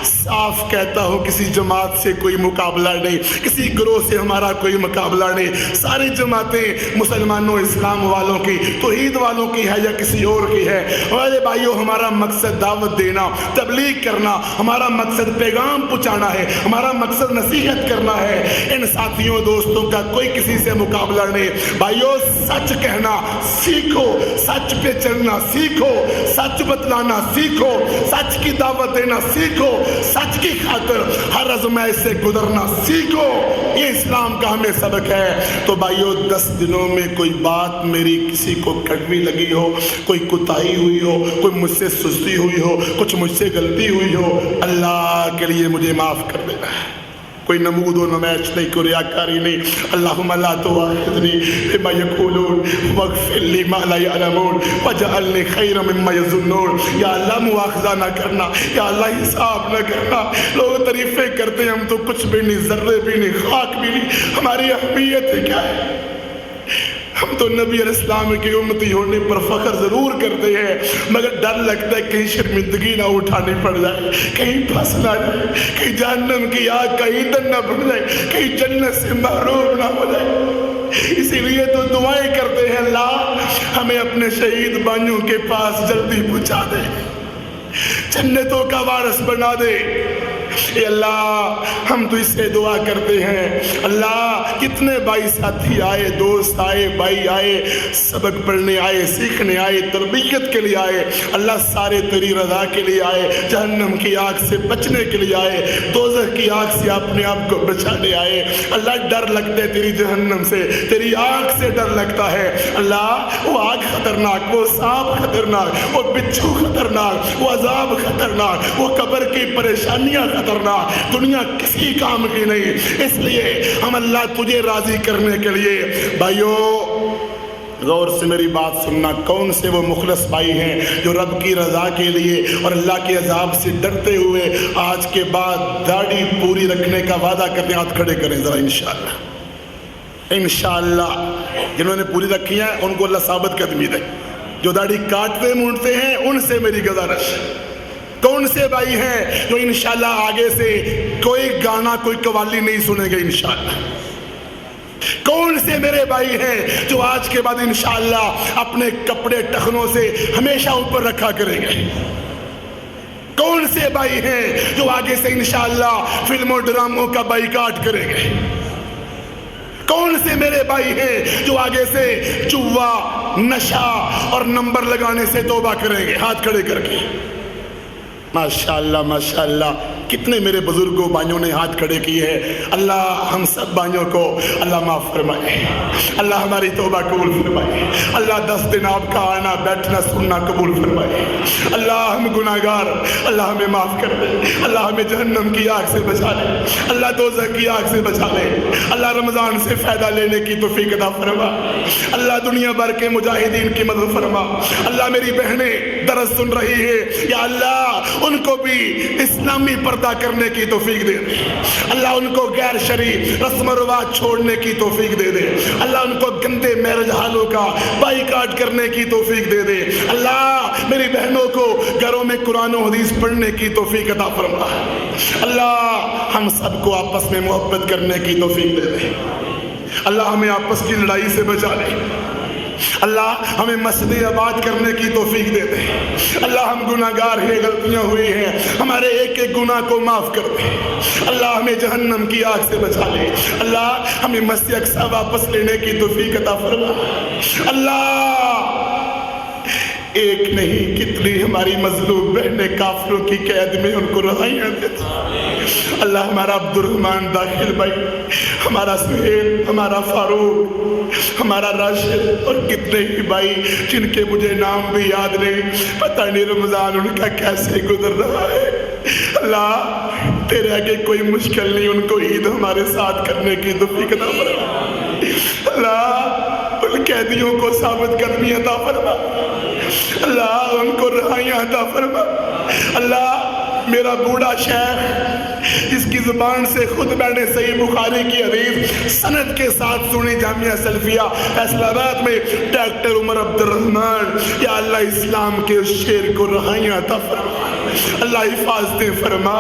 صاف کہتا ہوں کسی جماعت سے کوئی مقابلہ نہیں, کسی گروہ سے ہمارا کوئی مقابلہ نہیں. ساری جماعتیں مسلمانوں اسلام والوں کی, توحید والوں کی ہے یا کسی اور کی ہے. میرے بھائیوں ہمارا مقصد دعوت دینا, تبلیغ کرنا, ہمارا مقصد پیغام پہنچانا ہے, ہمارا مقصد نصیحت کرنا ہے. ان ساتھیوں دوستوں کا کوئی کسی سے مقابلہ نہیں. بھائیوں سچ کہنا سیکھو, سچ پہ چلنا سیکھو, سچ بتلانا سیکھو, سچ کی دعوت دینا سیکھو, سچ کی خاطر ہر آزمائش سے گزرنا سیکھو. یہ اسلام کا ہمیں سبق ہے. تو بھائیو 10 دنوں میں کوئی بات میری کسی کو کڑوی لگی ہو, کوئی کوتاہی ہوئی ہو, کوئی مجھ سے سستی ہوئی ہو, کچھ مجھ سے غلطی ہوئی ہو, اللہ کے لیے مجھے معاف کر دینا ہے. کوئی نمود و نمائش نہیں, کوئی ریاکاری نہیں. اللہم لا تؤاخذنی بما یقولون واغفر لی ما لا یعلمون واجعلنی خیرا مما یظنون. یا اللہ مواخذہ نہ کرنا, یا اللہ حساب نہ کرنا. لوگ تعریفیں کرتے ہیں, ہم تو کچھ بھی نہیں, ذرے بھی نہیں, خاک بھی نہیں. ہماری اہمیت کیا ہے؟ ہم تو نبی علیہ السلام کی امتی ہونے پر فخر ضرور کرتے ہیں, مگر ڈر لگتا ہے کہیں شرمندگی نہ اٹھانی پڑ جائے, کہیں پھنس نہ جائے, کہیں جہنم کی آگ کا ایندھن نہ بن جائے, کہیں جنت سے محروم نہ ہو جائے. اسی لیے تو دعائیں کرتے ہیں اللہ ہمیں اپنے شہید بھائیوں کے پاس جلدی پہنچا دے, جنتوں کا وارث بنا دے. اے اللہ ہم تو اس سے دعا کرتے ہیں. اللہ کتنے بھائی ساتھی آئے, دوست آئے, بھائی آئے, سبق پڑھنے آئے, سیکھنے آئے, تربیت کے لیے آئے. اللہ سارے تیری رضا کے لیے آئے, جہنم کی آگ سے بچنے کے لیے آئے, دوزخ کی آگ سے اپنے آپ کو بچانے آئے. اللہ ڈر لگتا ہے تیری جہنم سے, تیری آگ سے ڈر لگتا ہے. اللہ وہ آگ خطرناک, وہ سانپ خطرناک, وہ بچھو خطرناک, وہ عذاب خطرناک, وہ قبر کی پریشانیاں خطرناک, دنیا کسی کام کی نہیں. اس لیے ہم اللہ تجھے راضی کرنے کے لیے. بھائیو غور سے میری بات سننا, کون سے وہ مخلص بھائی ہیں جو رب کی رضا کے لیے اور اللہ کے عذاب سے ڈرتے ہوئے آج کے بعد داڑھی پوری رکھنے کا وعدہ کرتے ہیں؟ ہاتھ کھڑے کریں ذرا. انشاءاللہ انشاءاللہ جنہوں نے پوری رکھی ہے ان کو اللہ ثابت قدمی دے. جو داڑھی کاٹتے مونڈتے ہیں ان سے میری گزارش. کون سے بھائی ہیں جو انشاءاللہ آگے سے کوئی گانا, کوئی قوالی نہیں سنیں گے انشاءاللہ؟ کون سے میرے بھائی ہیں جو آج کے بعد انشاءاللہ اپنے کپڑے ٹخنوں سے ہمیشہ اوپر رکھا کریں گے؟ کون سے بھائی ہیں جو آگے سے انشاءاللہ فلموں ڈراموں کا بائیکاٹ کریں گے؟ کون سے میرے بھائی ہیں جو آگے سے جوا, نشہ اور نمبر لگانے سے توبہ کریں گے؟ ہاتھ کھڑے کر کے. ماشاءاللہ ماشاءاللہ، کتنے میرے بزرگوں بھائیوں نے ہاتھ کھڑے کیے ہیں۔ اللہ ہم سب بھائیوں کو اللہ معاف فرمائے، اللہ ہماری توبہ قبول فرمائے، اللہ 10 دن آپ کا آنا بیٹھنا سننا قبول فرمائے۔ اللہ ہم گناہگار، اللہ ہمیں معاف کر دے، اللہ ہمیں جہنم کی آگ سے بچا لے، اللہ دوزخ کی آگ سے بچا لے، اللہ رمضان سے فائدہ لینے کی توفیق عطا فرما، اللہ دنیا بھر کے مجاہدین کی مدد فرما۔ اللہ میری بہنیں درس سن رہی ہے، یا اللہ ان کو بھی اسلامی پردہ کرنے کی توفیق دے دے، اللہ ان کو غیر شرعی رسم و رواج چھوڑنے کی توفیق دے دے، اللہ ان کو گندے میرج حالوں کا بائیکاٹ کرنے کی توفیق دے دے، اللہ میری بہنوں کو گھروں میں قرآن و حدیث پڑھنے کی توفیق عطا فرما، اللہ ہم سب کو آپس میں محبت کرنے کی توفیق دے دے، اللہ ہمیں آپس کی لڑائی سے بچا لے، اللہ ہمیں مسجد آباد کرنے کی توفیق دے دے، اللہ ہم گناہگار ہیں، غلطیاں ہوئی ہیں، ہمارے ایک ایک گناہ کو معاف کر دے، اللہ ہمیں جہنم کی آگ سے بچا لے، اللہ ہمیں مسجد اقصی واپس لینے کی توفیق عطا فرما، اللہ ایک نہیں کتنی ہماری مظلوم بہنیں کافروں کی قید میں ان کو رہائیاں دیتا، اللہ ہمارا عبد الرحمن داخل بھائی، ہمارا سہیل، ہمارا فاروق، ہمارا راشد اور کتنے ہی بھائی جن کے مجھے نام بھی یاد نہیں، پتہ نہیں رمضان ان کا کیسے گزر رہا ہے، اللہ تیرے آگے کوئی مشکل نہیں، ان کو عید ہمارے ساتھ کرنے کی توفیق عطا فرما، اللہ ان قیدیوں کو ثابت قدمی عطا فرما، اللہ ان کو رہائیاں عطا فرما، اللہ میرا بوڑھا شیخ جس کی زبان سے خود میں نے صحیح بخاری کی حدیث سند کے ساتھ سنی جامعہ سلفیہ فیصل آباد میں، ڈاکٹر عمر عبد الرحمن، یا اللہ اسلام کے اس شیر کو رہائیاں عطا فرما، اللہ حفاظتیں فرما،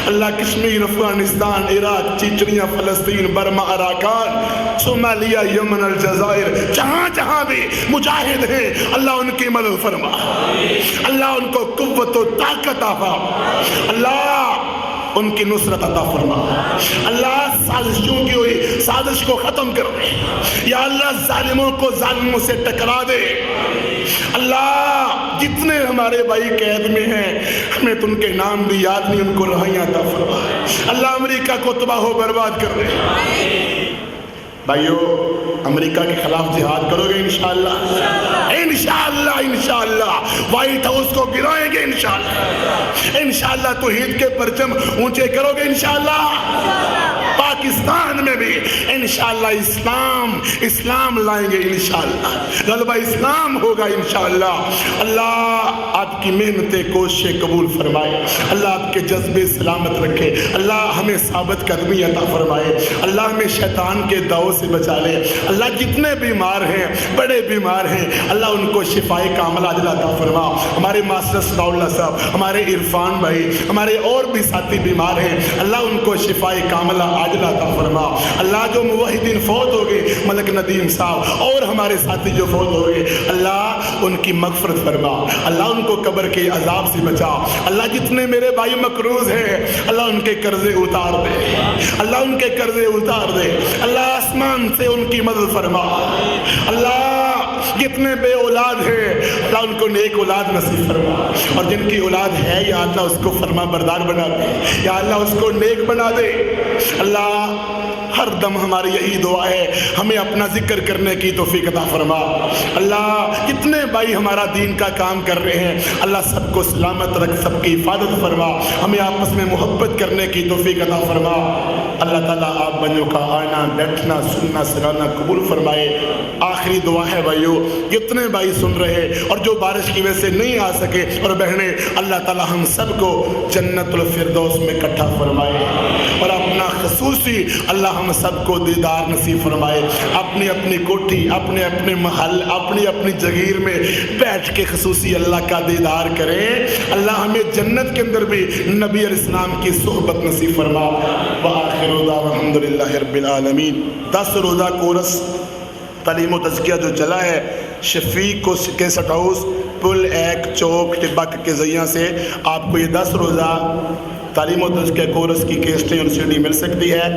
اللہ کشمیر، افغانستان، عراق، چچنیا، فلسطین، برما، اراکان، صومالیہ، یمن، الجزائر، جہاں جہاں بھی مجاہد ہیں اللہ ان کی مدد فرما، اللہ ان کو قوت و طاقت عطا، اللہ ان کی نصرت عطا فرما، اللہ سازشوں کی ہوئی سازش کو ختم کر دے، یا اللہ ظالموں کو ظالموں سے ٹکرا دے، اللہ جتنے ہمارے بھائی قید میں ہیں ہمیں تو ان کے نام بھی یاد نہیں، ان کو رہائیاں عطا فرما، اللہ امریکہ کو تباہ و برباد کر دے۔ بھائیو امریکہ کے خلاف جہاد کرو گے انشاءاللہ، انشاءاللہ انشاءاللہ وائٹ ہاؤس کو گرائیں گے انشاءاللہ، انشاءاللہ توحید کے پرچم اونچے کرو گے انشاءاللہ، پاکستان میں بھی انشاءاللہ اسلام لائیں گے انشاءاللہ، غلبہ اسلام ہوگا انشاءاللہ، اللہ آپ کی محنتیں کوششیں قبول فرمائے، اللہ آپ کے جذبے سلامت رکھے، اللہ ہمیں ثابت قدمی عطا فرمائے، اللہ ہمیں شیطان کے داؤ سے بچا لے، اللہ جتنے بیمار ہیں بڑے بیمار ہیں اللہ ان کو شفائے کاملہ عاجلہ عطا فرما، ہمارے ماسٹر ثناء اللہ صاحب، ہمارے عرفان بھائی، ہمارے اور بھی ساتھی بیمار ہیں اللہ ان کو شفائے کاملہ عاجلہ عطا فرما، اللہ جو موحدین فوت ہو گئے ملک ندیم صاحب اور ہمارے ساتھی جو فوت ہو گئے اللہ ان کی مغفرت فرما، اللہ ان کو قبر کے عذاب سے بچا، اللہ جتنے میرے بھائی مقروض ہیں اللہ ان کے قرضے اتار دے، اللہ ان کے قرضے اتار دے، اللہ آسمان سے ان کی مدد فرما، اللہ جتنے بے اولاد ہیں اللہ ان کو نیک اولاد نصیب فرما، اور جن کی اولاد ہے یا اللہ اس کو فرما بردار بنا دے، یا اللہ اس کو نیک بنا دے، اللہ ہر دم ہماری یہی دعا ہے ہمیں اپنا ذکر کرنے کی توفیق عطا فرما، اللہ جتنے بھائی ہمارا دین کا کام کر رہے ہیں اللہ سب کو سلامت رکھ، سب کی حفاظت فرما، ہمیں آپس میں محبت کرنے کی توفیق عطا فرما، اللہ تعالیٰ آپ بھائیوں کا آنا بیٹھنا سننا سرانا قبول فرمائے۔ آخری دعا ہے بھائیو جتنے بھائی سن رہے اور جو بارش کی وجہ سے نہیں آ سکے اور بہنیں اللہ تعالیٰ ہم سب کو جنت الفردوس میں اکٹھا فرمائے، اور اپنا خصوصی اللہ ہم سب کو دیدار نصیب فرمائے، اپنی اپنی کوٹھی اپنے اپنے محل اپنی اپنی جگیر میں بیٹھ کے خصوصی اللہ کا دیدار کریں، اللہ ہمیں جنت کے اندر بھی نبی علیہ السلام کی صحبت نصیب فرما۔ وآخر دعوانا الحمدللہ رب العالمین۔ 10 روزہ کورس تعلیم و تزکیہ جو چلا ہے شفیق کو کیسٹ ہاؤس پل 1 چوک ٹبک کے ذریعہ سے آپ کو یہ 10 روزہ تعلیم و تزکیہ کورس کی کیسٹیں اور CD مل سکتی ہے۔